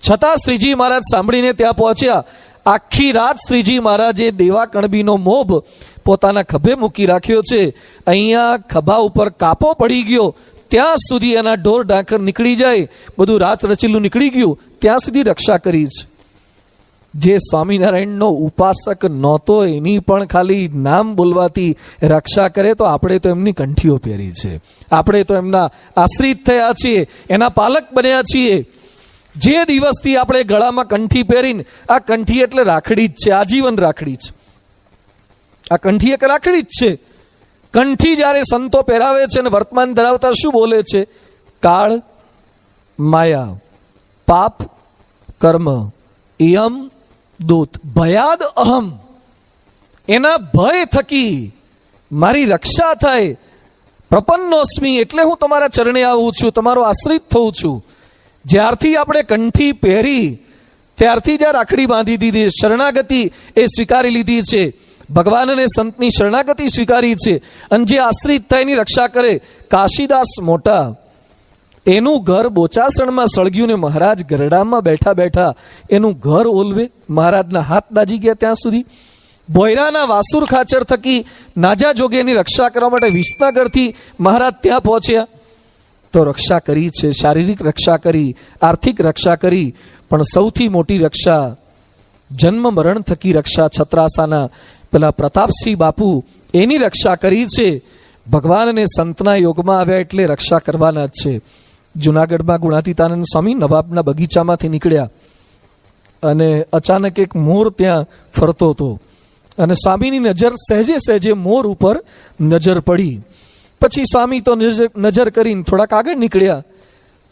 છતાં શ્રીજી મહારાજ સાંભળીને ત્યાં પહોંચ્યા. આખી રાત શ્રીજી મહારાજે દેવા કણબીનો મોભ પોતાના ખભે મૂકી રાખ્યો છે. અહીંયા ખભા ઉપર કાપો પડી ગયો ત્યાં સુધી એના ઢોર ઢાંકર નીકળી જાય, બધું રાત રચેલું નીકળી ગયું ત્યાં સુધી રક્ષા કરી છે. જે સ્વામિનારાયણનો ઉપાસક નહોતો એની પણ ખાલી નામ બોલવાથી રક્ષા કરે તો આપણે તો એમની કંઠીઓ પહેરી છે, આપણે તો એમના આશ્રિત થયા છીએ, એના પાલક બન્યા છીએ. જે દિવસથી આપણે ગળામાં કંઠી પહેરીને, આ કંઠી એટલે રાખડી જ છે, આજીવન રાખડી છે. આ કંઠી એક રાખડી જ છે. કંઠી જ્યારે સંતો પહેરાવે છે અને વર્તમાન ધરાવતા શું બોલે છે? કાળ, માયા, પાપ, કર્મ, યમ, દૂત, ભયાદ અહમ. એના ભય થકી મારી રક્ષા થાય. પ્રપન્નોસ્મી એટલે હું તમારા ચરણે આવું છું, તમારો આશ્રિત થઉં છું. જ્યારથી આપણે કંઠી પહેરી ત્યારથી જ રાખડી બાંધી દીધી, શરણાગતિ એ સ્વીકારી લીધી છે, ભગવાન અને સંતની શરણાગતિ સ્વીકારી છે. અને જે આશ્રિત થાય એની રક્ષા કરે. કાશીદાસ મોટા, એનું ઘર બોચાસણમાં સળગ્યું ને મહારાજ ગરડામાં બેઠા બેઠા એનું ઘર ઓલવે, મહારાજના હાથ દાજી ગયા ત્યાં સુધી. બોયરાના વાસુર ખાચર થકી નાજા જોગેની રક્ષા કરવા માટે વિસનગરથી મહારાજ ત્યાં પહોંચ્યા. તો રક્ષા કરી છે, શારીરિક રક્ષા કરી, આર્થિક રક્ષા કરી, પણ સૌથી મોટી રક્ષા જન્મ મરણ થકી રક્ષા છત્રાસાના પેલા પ્રતાપસિંહ બાપુ એની રક્ષા કરી છે. ભગવાન અને સંતના યોગમાં આવ્યા એટલે રક્ષા કરવાના જ છે. જુનાગઢમાં ગુણાતીતાનંદ સ્વામી નવાબના બગીચામાંથી નીકળ્યા અને અચાનક એક મોર ત્યાં ફરતો હતો અને સ્વામીની નજર સહેજે સહેજે મોર ઉપર નજર પડી. પછી સ્વામી તો નજર કરીને થોડાક આગળ નીકળ્યા.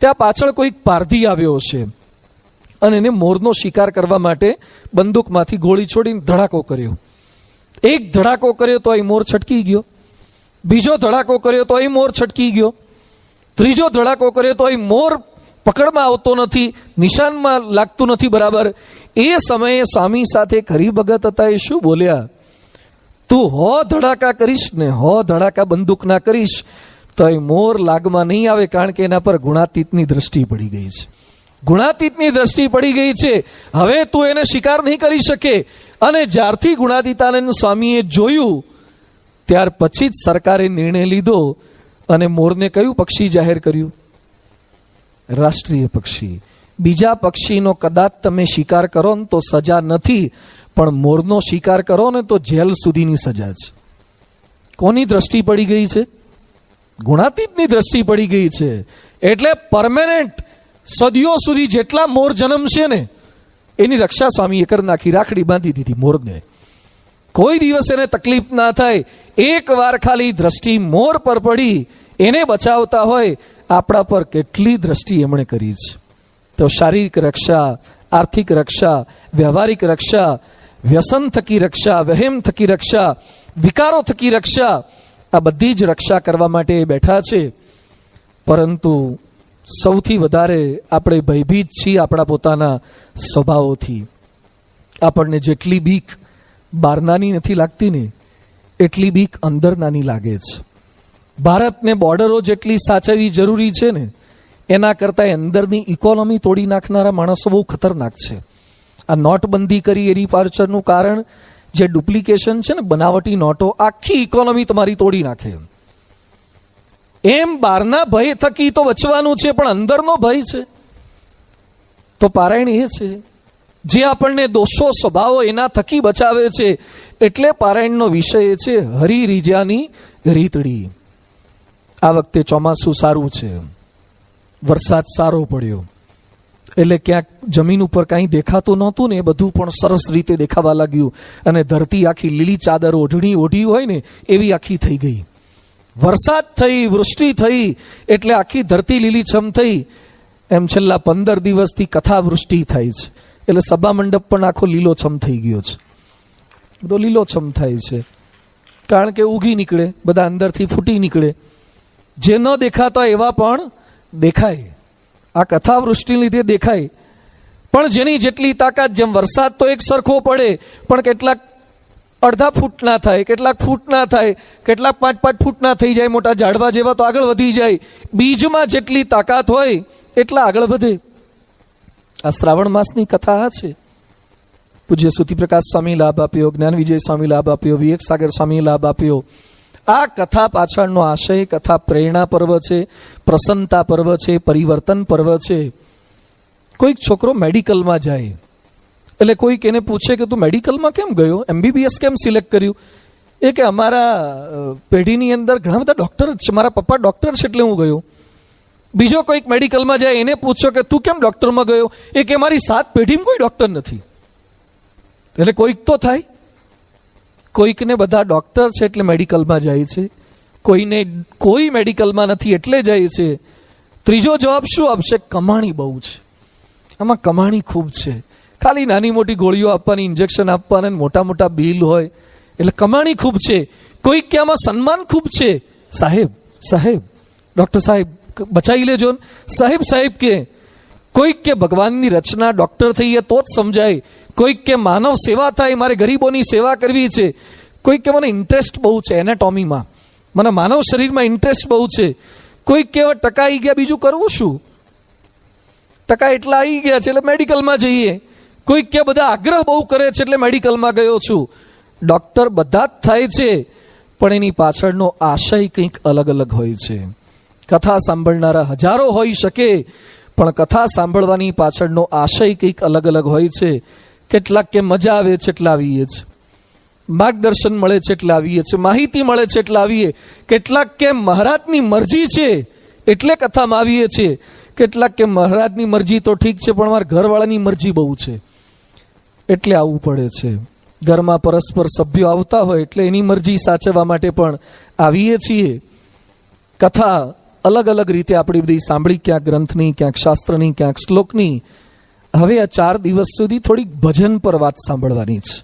ત્યાં પાછળ કોઈક પારધી આવ્યો છે અને એને મોરનો શિકાર કરવા માટે બંદૂકમાંથી ગોળી છોડીને ધડાકો કર્યો. એક ધડાકો કર્યો તો અહીં મોર છટકી ગયો, બીજો ધડાકો કર્યો તો અહીં મોર છટકી ગયો, ત્રીજો ધડાકો કર્યો તો અહીં મોર પકડમાં આવતો નથી, નિશાનમાં લાગતું નથી બરાબર. એ સમયે સ્વામી સાથે ખરી ભગત હતા એ શું બોલ્યા? તું હો ધડાકા કરીશ ને હો ધડાકા બંદૂકના કરીશ તો એ મોર લાગમાં નહીં આવે, કારણ કે એના પર ગુણાતીતની દ્રષ્ટિ પડી ગઈ છે. ગુણાતીતની દ્રષ્ટિ પડી ગઈ છે. હવે તું એને શિકાર નહીં કરી શકે. અને જ્યારથી ગુણાતીતાનંદ સ્વામીએ જોયું ત્યાર પછી જ સરકારે નિર્ણય લીધો અને મોરને કયું પક્ષી જાહેર કર્યું? રાષ્ટ્રીય પક્ષી. બીજા પક્ષીનો કદાચ તમે શિકાર કરો ને તો સજા નથી, પણ મોરનો શિકાર કરો ને તો જેલ સુધીની સજા છે. કોની દ્રષ્ટિ પડી ગઈ છે? ગુણાતીતની દ્રષ્ટિ પડી ગઈ છે. એટલે પરમેનન્ટ સદીઓ સુધી જેટલા મોર જન્મશે ને એની રક્ષા સ્વામીએ કરી નાખી, રાખડી બાંધી દીધી મોરને. કોઈ દિવસ એને તકલીફ ના થાય. એક વાર ખાલી દ્રષ્ટિ મોર પર પડી, એને બચાવતા હોય, આપણા પર કેટલી દ્રષ્ટિ એમણે કરી છે. તો શારીરિક રક્ષા, આર્થિક રક્ષા, વ્યવહારિક રક્ષા, વ્યસન થકી રક્ષા, વહેમ થકી રક્ષા, વિકારો થકી રક્ષા, આ બધી જ રક્ષા કરવા માટે બેઠા છે. પરંતુ સૌથી વધારે આપણે ભયભીત છીએ આપણા પોતાના સ્વભાવોથી. આપણને જેટલી બીક બહારનાની નથી લાગતી ને એટલી બીક અંદરનાની લાગે છે. ભારતને બોર્ડરો જેટલી સાચવવી જરૂરી છે ને એના કરતાં અંદરની ઇકોનોમી તોડી નાખનારા માણસો બહુ ખતરનાક છે. આ નોટબંધી કરી એની પાછળનું કારણ જે ડુપ્લિકેશન છે ને, બનાવટી નોટો આખી ઇકોનોમી તમારી તોડી નાખે. એમ બહારના ભય થકી તો બચવાનું છે, પણ અંદરનો ભય છે તો પારાયણ એ છે જે આપણને દોષો સ્વભાવો એના થકી બચાવે છે. એટલે પારાયણનો વિષય છે હરિ રીજાની રીતડી. આ વખતે ચોમાસું સારું છે, વરસાદ સારો પડ્યો એટલે ક્યાંક જમીન ઉપર કાંઈ દેખાતું નહોતું ને એ બધું પણ સરસ રીતે દેખાવા લાગ્યું અને ધરતી આખી લીલી ચાદર ઓઢી હોય ને એવી આખી થઈ ગઈ. વરસાદ થઈ, વૃષ્ટિ થઈ એટલે આખી ધરતી લીલીછમ થઈ, એમ છેલ્લા 15 દિવસથી કથા વૃષ્ટિ થાય છે એટલે સભા મંડપ પણ આખો લીલોછમ થઈ ગયો છે. બધો લીલોછમ થાય છે કારણ કે ઉગી નીકળે, બધા અંદરથી ફૂટી નીકળે, જે ન દેખાતા એવા પણ દેખાય. આ કથા વૃષ્ટિને લીધે દેખાય. પણ જેની જેટલી તાકાત, જેમ વરસાદ તો એક સરખો પડે પણ કેટલાક અડધા ફૂટના થાય, કેટલાક ફૂટના થાય, કેટલાક 5-5 ફૂટના થઈ જાય, મોટા ઝાડવા જેવા તો આગળ વધી જાય. બીજમાં જેટલી તાકાત હોય એટલા આગળ વધે. આ શ્રાવણ માસની કથા આ છે. પૂજ્ય સુધીપ્રકાશ સ્વામી લાભ આપ્યો, જ્ઞાન વિજય સ્વામી લાભ આપ્યો, વિવેક સાગર સ્વામી લાભ આપ્યો. આ કથા પાછળનો આશય, કથા પ્રેરણા પર્વ છે, પ્રસન્નતા પર્વ છે, પરિવર્તન પર્વ છે. કોઈક છોકરો મેડિકલમાં જાય એટલે કોઈક એને પૂછે કે તું મેડિકલમાં કેમ ગયો, MBBS કેમ સિલેક્ટ કર્યું? એ કે અમારા પેઢીની અંદર ઘણા બધા ડૉક્ટર જ છે, મારા પપ્પા ડૉક્ટર છે એટલે હું ગયો. બીજો કોઈક મેડિકલમાં જાય, એને પૂછો કે તું કેમ ડૉક્ટરમાં ગયો? એ કે મારી 7 પેઢીમાં કોઈ ડૉક્ટર નથી. એટલે કોઈક તો થાય. કોઈકને બધા ડૉક્ટર છે એટલે મેડિકલમાં જાય છે, કોઈને કોઈ મેડિકલમાં નથી એટલે જાય છે. ત્રીજો જવાબ શું આપશે? કમાણી બહુ છે, આમાં કમાણી ખૂબ છે. ખાલી નાની મોટી ગોળીઓ આપવાની, ઇન્જેક્શન આપવાના, મોટા મોટા બિલ હોય એટલે કમાણી ખૂબ છે. કોઈક કે આમાં સન્માન ખૂબ છે. સાહેબ સાહેબ, ડૉક્ટર સાહેબ બચાવી લેજો ને, સાહેબ સાહેબ કે. કોઈક કે ભગવાનની રચના, ડૉક્ટર થઈએ તો જ સમજાય. કોઈક કે માનવ સેવા થાય, મારે ગરીબોની સેવા કરવી છે. કોઈક કે મને ઇન્ટરેસ્ટ બહુ છે એનાટોમીમાં, મને માનવ શરીરમાં ઇન્ટરેસ્ટ બહુ છે. કોઈક કે ટકા આવી ગયા, બીજું કરવું શું? ટકા એટલા આવી ગયા છે એટલે મેડિકલમાં જઈએ. કોઈક કે બધા આગ્રહ બહુ કરે છે એટલે મેડિકલમાં ગયો છું. ડૉક્ટર બધા જ થાય છે પણ એની પાછળનો આશય કંઈક અલગ અલગ હોય છે. કથા સાંભળનારા હજારો હોઈ શકે પણ કથા સાંભળવાની પાછળનો આશય કંઈક અલગ અલગ હોય છે. કેટલાક કે મજા આવે છે એટલે આવીએ છે, માર્ગદર્શન મળે છે એટલે આવીએ છે, માહિતી મળે છે એટલે આવીએ. કેટલાક કે મહારાજની મરજી છે એટલે કથામાં આવીએ છીએ. કેટલાક કે મહારાજની મરજી તો ઠીક છે પણ મારા ઘરવાળાની મરજી બહુ છે એટલે આવવું પડે છે. ઘરમાં પરસ્પર સભ્યો આવતા હોય એટલે એની મરજી સાચવવા માટે પણ આવીએ છીએ. કથા અલગ અલગ રીતે આપણી બધી સાંભળી, ક્યાંક ગ્રંથની, ક્યાંક શાસ્ત્રની, ક્યાંક શ્લોકની. હવે આ 4 દિવસ સુધી થોડીક ભજન પર વાત સાંભળવાની છે.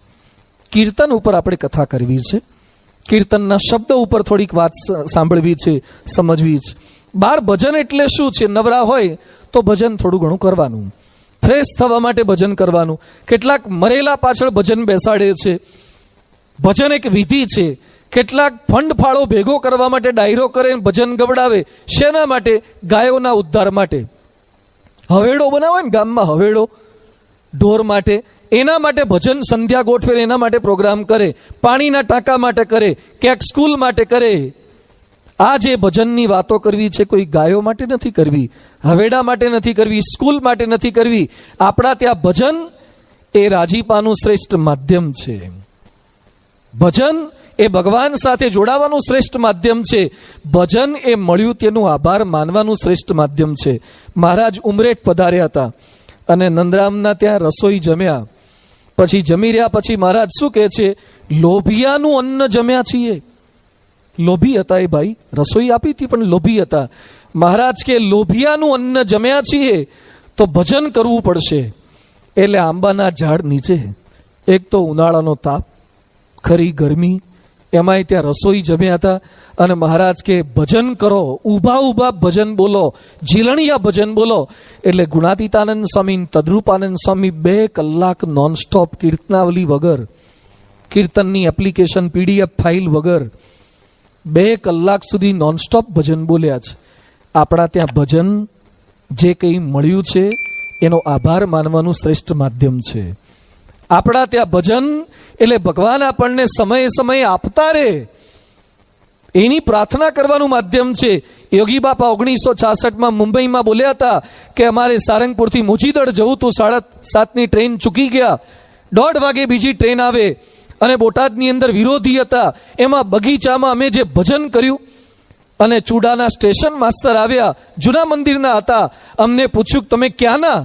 કીર્તન ઉપર આપણે કથા કરવી છે, કીર્તનના શબ્દ ઉપર થોડીક વાત સાંભળવી છે, સમજવી છે. બાર ભજન એટલે શું છે? નવરા હોય તો ભજન થોડું ઘણું કરવાનું, ફ્રેશ થવા માટે ભજન કરવાનું. કેટલાક મરેલા પાછળ ભજન બેસાડે છે, ભજન એક વિધિ છે. કેટલાક ફંડ ફાળો ભેગો કરવા માટે ડાયરો કરે, ભજન ગવડાવે. શેના માટે? ગાયોના ઉદ્ધાર માટે. હવેડો બનાવે ને ગામમાં, હવેડો ઢોર માટે, એના માટે ભજન સંધ્યા ગોઠવે, એના માટે પ્રોગ્રામ કરે. પાણીના ટાંકા માટે કરે, ક્યાંક સ્કૂલ માટે કરે. આ જે ભજનની વાતો કરવી છે કોઈ ગાયો માટે નથી કરવી, હવેડા માટે નથી કરવી, સ્કૂલ માટે નથી કરવી. આપણા ત્યાં ભજન એ રાજીપાનું શ્રેષ્ઠ માધ્યમ છે. ભજન એ ભગવાન સાથે જોડાવાનું શ્રેષ્ઠ માધ્યમ છે. ભજન એ મળ્યું તેનું આભાર માનવાનું શ્રેષ્ઠ માધ્યમ છે. મહારાજ ઉમરેઠ પધાર્યા હતા અને નંદરામના ત્યાં રસોઈ જમ્યા. પછી જમી રહ્યા પછી મહારાજ શું કહે છે? લોભિયાનું અન્ન જમ્યા છીએ. લોભી હતા એ ભાઈ, રસોઈ આપી હતી પણ લોભી હતા. મહારાજ કે લોભિયાનું અન્ન જમ્યા છીએ તો ભજન કરવું પડશે. એટલે આંબાના ઝાડ નીચે, એક તો ઉનાળાનો તાપ, ખરી ગરમી, એમાંય ત્યાં રસોઈ જમ્યા હતા. અને મહારાજ કે ભજન કરો, ઊભા ઊભા ભજન બોલો, ઝીલણિયા ભજન બોલો. એટલે ગુણાતીતાનંદ સ્વામી, તદ્રુપાનંદ સ્વામી 2 કલાક નોનસ્ટોપ કીર્તનાવલી વગર, કીર્તનની એપ્લિકેશન PDF ફાઇલ વગર 2 કલાક સુધી નોનસ્ટોપ ભજન બોલ્યા છે. આપણા ત્યાં ભજન જે કંઈ મળ્યું છે એનો આભાર માનવાનું શ્રેષ્ઠ માધ્યમ છે. આપણા ત્યાં ભજન એટલે ભગવાન આપણને સમયે સમયે આપતા રહે એની પ્રાર્થના કરવાનું માધ્યમ છે. યોગી બાપા 1966માં મુંબઈમાં બોલ્યા હતા કે અમારે સારંગપુરથી મુજીદડ જવું તો 7:30ની ટ્રેન ચૂકી ગયા, 1:30 વાગે બીજી ટ્રેન આવે. અને બોટાદની અંદર વિરોધી હતા, એમાં બગીચામાં અમે જે ભજન કર્યું. અને ચૂડાના સ્ટેશન માસ્તર આવ્યા, જૂના મંદિરના હતા. અમને પૂછ્યું તમે ક્યાંના?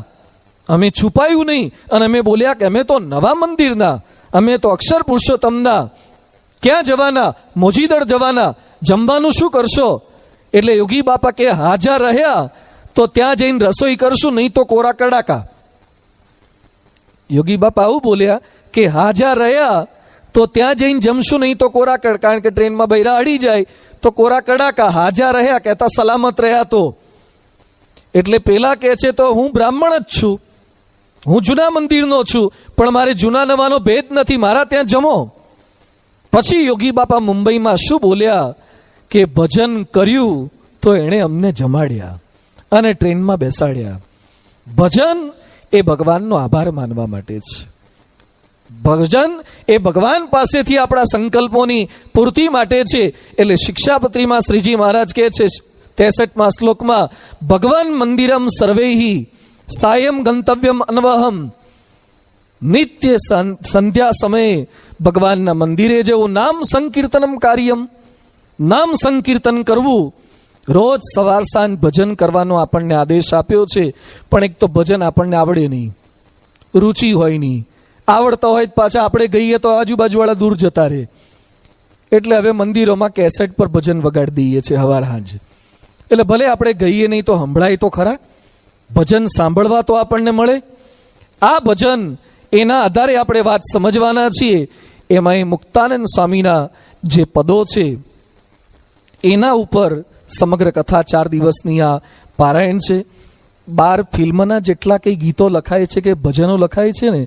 અમે છુપાયું નહીં અને અમે બોલ્યા કે અમે તો નવા મંદિરના, અમે તો અક્ષર પુરુષોત્તમના. ક્યાં જવાના? મોજીદડ જવાના. જમવાનું શું કરશો? એટલે યોગી બાપા કે હાજર રહ્યા તો ત્યાં જઈને રસોઈ કરશું, નહીં તો કોરા કડાકા. યોગી બાપા આવું બોલ્યા કે હાજર રહ્યા તો ત્યાં જઈને જમશું, નહીં તો કોરા કડ, કારણ કે ટ્રેનમાં બૈરા અડી જાય તો કોરા કડાકા. હાજર રહ્યા કહેતા સલામત રહ્યા તો. એટલે પેલા કહે છે તો હું બ્રાહ્મણ જ છું, હું જૂના મંદિરનો છું, પણ મારે જૂના નવાનો ભેદ નથી, મારા ત્યાં જમો. પછી યોગી બાપા મુંબઈમાં શું બોલ્યા કે ભજન કર્યું તો એણે અમને જમાડ્યા અને ટ્રેનમાં બેસાડ્યા. ભજન એ ભગવાનનો આભાર માનવા માટે છે. ભજન એ ભગવાન પાસેથી આપણા સંકલ્પોની પૂર્તિ માટે છે. એટલે શિક્ષાપત્રીમાં શ્રીજી મહારાજ કહે છે 63મા શ્લોકમાં, ભગવાન મંદિરમ સર્વૈહિ સાયમ ગંતવ્યમ અન્વહમ. નિત્ય સંધ્યા સમયે ભગવાનના મંદિરે જવું, નામ સંકીર્તનમ કાર્યમ, નામ સંકીર્તન કરવું. રોજ સવાર સાંજ ભજન કરવાનો આપણને આદેશ આપ્યો છે, પણ એક તો ભજન આપણને આવડે નહીં, રુચિ હોય નહીં. આવડતા હોય પાછા આપણે ગઈએ તો આજુબાજુવાળા દૂર જતા રહે. એટલે હવે મંદિરોમાં કેસેટ પર ભજન વગાડી દઈએ છીએ હવાર હાંજ. એટલે ભલે આપણે ગઈએ નહીં તો સંભળાય તો ખરા, ભજન સાંભળવા તો આપણને મળે. આ ભજન એના આધારે આપણે વાત સમજવાના છીએ. એમાં મુક્તાનંદ સ્વામીના જે પદો છે એના ઉપર સમગ્ર કથા 4 દિવસની આ પારાયણ છે. 12 ફિલ્મના જેટલા કંઈ ગીતો લખાય છે કે ભજનો લખાય છે ને,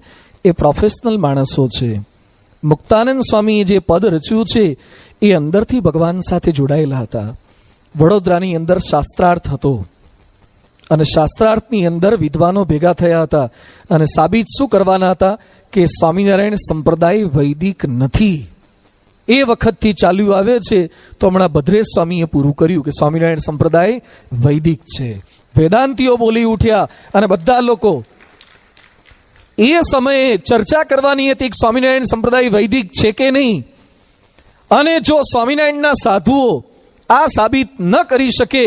એ પ્રોફેશનલ માણસો છે. મુક્તાનંદ સ્વામીએ જે પદ રચ્યું છે એ અંદરથી ભગવાન સાથે જોડાયેલા હતા. વડોદરાની અંદર શાસ્ત્રાર્થ હતો અને શાસ્ત્રાર્થની અંદર વિદ્વાનો ભેગા થયા હતા અને સાબિત શું કરવાના હતા કે સ્વામિનારાયણ સંપ્રદાય વૈદિક નથી. એ વખતથી ચાલ્યું આવે છે. તો હમણાં ભદ્રેશ સ્વામીએ પૂરું કર્યું કે સ્વામિનારાયણ સંપ્રદાય વૈદિક છે. વેદાંતિઓ બોલી ઉઠ્યા અને બધા લોકો એ સમયે ચર્ચા કરવાની હતી કે સ્વામિનારાયણ સંપ્રદાય વૈદિક છે કે નહીં. અને જો સ્વામિનારાયણના સાધુઓ આ સાબિત ન કરી શકે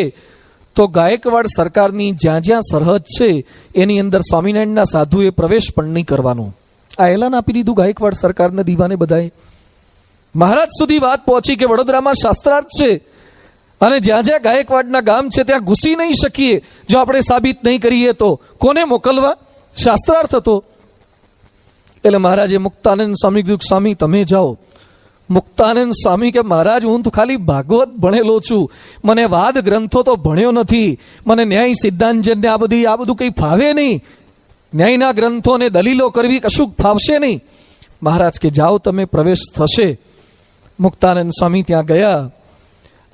તો ગાયકવાડ સરકારની જ્યાં જ્યાં સરહદ છે એની અંદર સ્વામિનારાયણના સાધુએ પ્રવેશ પણ નહીં કરવાનો. આ એલાન આપી દીધું ગાયકવાડ સરકારના દીવાને બધાએ. મહારાજ સુધી વાત પહોંચી કે વડોદરામાં શાસ્ત્રાર્થ છે અને જ્યાં જ્યાં ગાયકવાડના ગામ છે ત્યાં ઘૂસી નહીં શકીએ જો આપણે સાબિત નહીં કરીએ તો. કોને મોકલવા? શાસ્ત્રાર્થ હતો. એટલે મહારાજે મુક્તાનંદ સ્વામી કીધું, સ્વામી તમે જાઓ. મુક્તાનંદ સ્વામી કે મહારાજ હું તો ખાલી ભાગવત ભણેલો છું, મને વાદ ગ્રંથો તો ભણ્યો નથી, મને ન્યાય સિદ્ધાંતને આ બધું કંઈ ફાવે નહીં, ન્યાયના ગ્રંથોને દલીલો કરવી કશું ફાવશે નહીં. મહારાજ કે જાઓ તમે, પ્રવેશ થશે. મુક્તાનંદ સ્વામી ત્યાં ગયા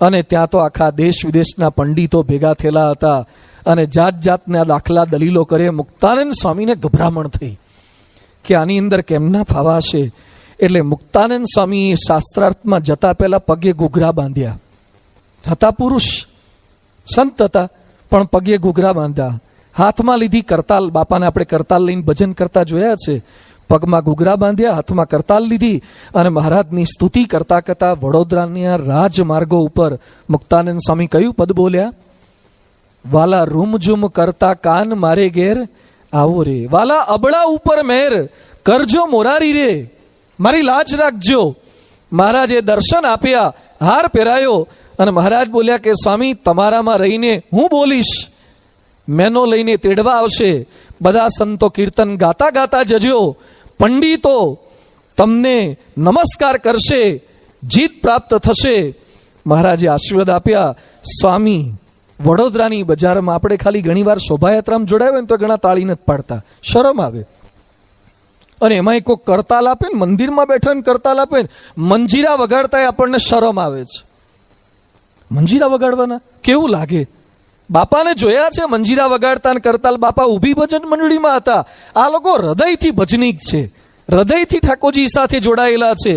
અને ત્યાં તો આખા દેશ વિદેશના પંડિતો ભેગા થયેલા હતા અને જાત જાતના દાખલા દલીલો કરે. મુક્તાનંદ સ્વામીને ગભરામણ થઈ કે આની અંદર કેમના ફાવાશે. એટલે મુક્તાનંદ સ્વામી શાસ્ત્રાર્થમાં જતા પહેલા પગે ઘૂઘરા બાંધ્યા હતા. પુરુષ સંત હતા પણ પગે ઘૂઘરા બાંધ્યા. હાથમાં લીધી કરતાલ, બાપાને આપણે કરતાલ લઈને ભજન કરતા જોયા છે. પગમાં ઘૂઘરા બાંધ્યા, હાથમાં કરતાલ લીધી અને મહારાજની સ્તુતિ કરતા કરતા વડોદરાના રાજમાર્ગો ઉપર મુક્તાનંદ સ્વામી કયું પદ બોલ્યા? વાલા રૂમઝુમ કરતા કાન મારે ઘેર આવો રે, વાલા અબળા ઉપર મેર કરજો મોરારી રે, મારી લાજ રાખજો. મહારાજે દર્શન આપ્યા, હાર પહેરાયો અને મહારાજ બોલ્યા કે સ્વામી તમારામાં રહીને હું બોલીશ, મેનો લઈને તેડવા આવશે. બધા સંતો કીર્તન ગાતા ગાતા જજો, પંડિતો તમને નમસ્કાર કરશે, જીત પ્રાપ્ત થશે. મહારાજે આશીર્વાદ આપ્યા. સ્વામી વડોદરાની બજારમાં આપણે ખાલી ઘણીવાર શોભાયાત્રામાં જોડાય હોય ને તો ઘણા તાળી નથી પાડતા, શરમ આવે. અને એમાં કોઈ કરતાલ આપે ને, મંદિરમાં બેઠા ને કરતાલ આપે ને, મંજીરા વગાડતા આપણને શરમ આવે છે. મંજીરા વગાડવાના કેવું લાગે? બાપાને જોયા છે મંજીરા વગાડતા ને કરતાલ. બાપા ઊભી ભજન મંડળીમાં હતા. આ લોકો હૃદયથી ભજનીક છે, હૃદયથી ઠાકોરજી સાથે જોડાયેલા છે.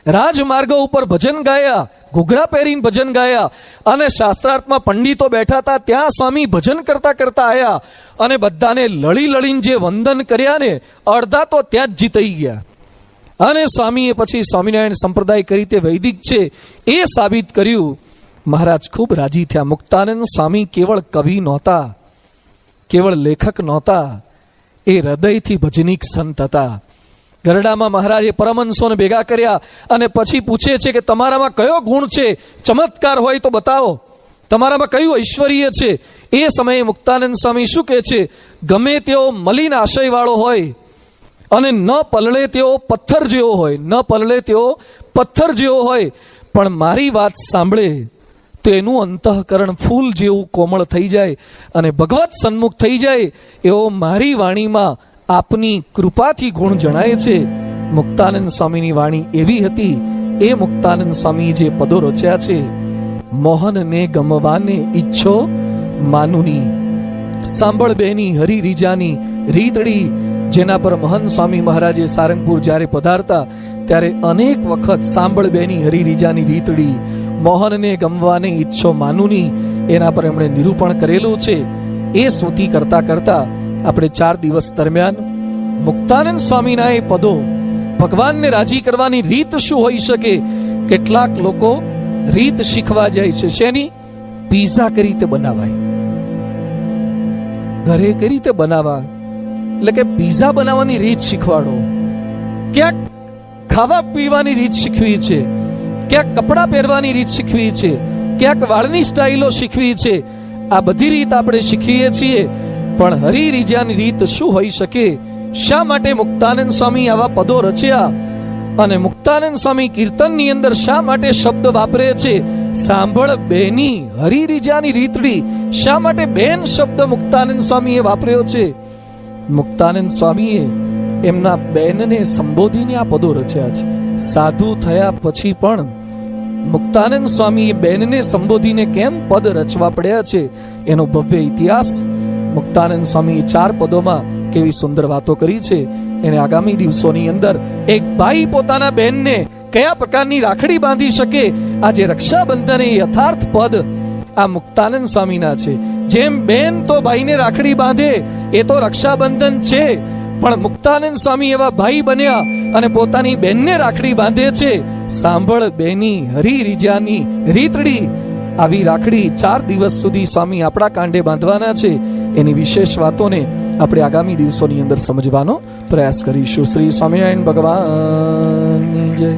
રાજમાર્ગો ઉપર ભજન ગાયા, ઘૂઘરા પહેરીને ભજન ગાયા અને શાસ્ત્રાર્થમાં પંડિતો બેઠા હતા ત્યાં સ્વામી ભજન કરતા કરતા આવ્યા અને બધાને લળી લળીને જે વંદન કર્યા ને અડધા તો ત્યાં જ જીતાઈ ગયા. અને સ્વામીએ પછી સ્વામિનારાયણ સંપ્રદાય કરી તે વૈદિક છે એ સાબિત કર્યું. મહારાજ ખૂબ રાજી થયા. મુક્તાનંદ સ્વામી કેવળ કવિ નહોતા, કેવળ લેખક નહોતા, એ હૃદયથી ભજનીક સંત હતા. ગરડામાં મહારાજે પરમહંસોને ભેગા કર્યા અને પછી પૂછે છે કે તમારામાં કયો ગુણ છે, ચમત્કાર હોય તો બતાવો, તમારામાં કયું ઐશ્વર્ય છે. એ સમયે મુક્તાનંદ સ્વામી શું કહે છે? ગમે તેઓ મલિન આશયવાળો હોય અને ન પલળે તેઓ પથ્થર જેવો હોય, ન પલળે તેઓ પથ્થર જેવો હોય, પણ મારી વાત સાંભળે તો એનું અંતઃકરણ ફૂલ જેવું કોમળ થઈ જાય અને ભગવત સન્મુખ થઈ જાય એવો મારી વાણીમાં આપની કૃપાથી ગુણ જણાય છે. મુક્તાનંદ સ્વામીની વાણી એવી હતી. એ મુક્તાનંદ સ્વામી જે પદો રચ્યા છે, મોહનને ગમવાને ઈચ્છો માનુની, સાંભળ બેની હરી રીજાની રીતડી, જેના પર મહંત સ્વામી મહારાજે સારંગપુર જ્યારે પધારતા ત્યારે અનેક વખત સાંભળ બેની હરી રીજાની રીતડી, મોહનને ગમવાને ઈચ્છો માનુની, એના પર એમણે નિરૂપણ કરેલું છે. એ સ્તુતિ કરતા કરતા આપણે 4 દિવસ દરમિયાન મુક્તાનંદ સ્વામીના એ પદો, ભગવાનને રાજી કરવાની રીત શું હોઈ શકે? કેટલાક લોકો રીત શીખવા જાય છે. શેની? પીઝા કઈ રીતે બનાવાય, ઘરે કઈ રીતે બનાવવા, એટલે કે પીઝા બનાવવાની રીત શીખવાડો. ક્યાંક ખાવા પીવાની રીત શીખવી છે, ક્યાંક કપડાં પહેરવાની રીત શીખવી છે, ક્યાંક વાળની સ્ટાઇલો શીખવી છે. આ બધી રીત આપણે શીખીએ છીએ, પણ હરિ રીજાની રીત શું હોઈ શકે? શા માટે મુક્તાનંદ સ્વામી આવા પદો રચ્યા? અને મુક્તાનંદ સ્વામી કીર્તનની અંદર શા માટે શબ્દ વાપરે છે? સાંભળ બેની હરિ રીજાની રીતડી. શા માટે બેન શબ્દ મુક્તાનંદ સ્વામીએ વાપર્યો છે? મુક્તાનંદ સ્વામીએ એમના બેનને સંબોધીને આ પદો રચ્યા છે. સાધુ થયા પછી પણ મુક્તાનંદ સ્વામીએ બેનને સંબોધીને કેમ પદ રચવા પડ્યા છે, એનો ભવ્ય ઇતિહાસ મુક્તાનંદ સ્વામીએ 4 પદોમાં કેવી સુંદર વાતો કરી છે. એને આગામી દિવસોની અંદર એક ભાઈ પોતાના બહેનને કયા પ્રકારની રાખડી બાંધી શકે, આજે રક્ષાબંધન એ યથાર્થ પદ આ મુક્તાનંદ સ્વામીના છે. જેમ બેન તો ભાઈને રાખડી બાંધે, એ તો રક્ષાબંધન છે, પણ મુક્તાનંદ સ્વામી એવા ભાઈ બન્યા અને પોતાની બેનને રાખડી બાંધે છે. સાંભળ બેની હરી રીજાની રીતડી. આવી રાખડી 4 દિવસ સુધી સ્વામી આપણા કાંડે બાંધવાના છે. એની વિશેષ વાતોને આપણે આગામી દિવસોની અંદર સમજવાનો પ્રયાસ કરીશું. શ્રી સ્વામિનારાયણ ભગવાનની જય.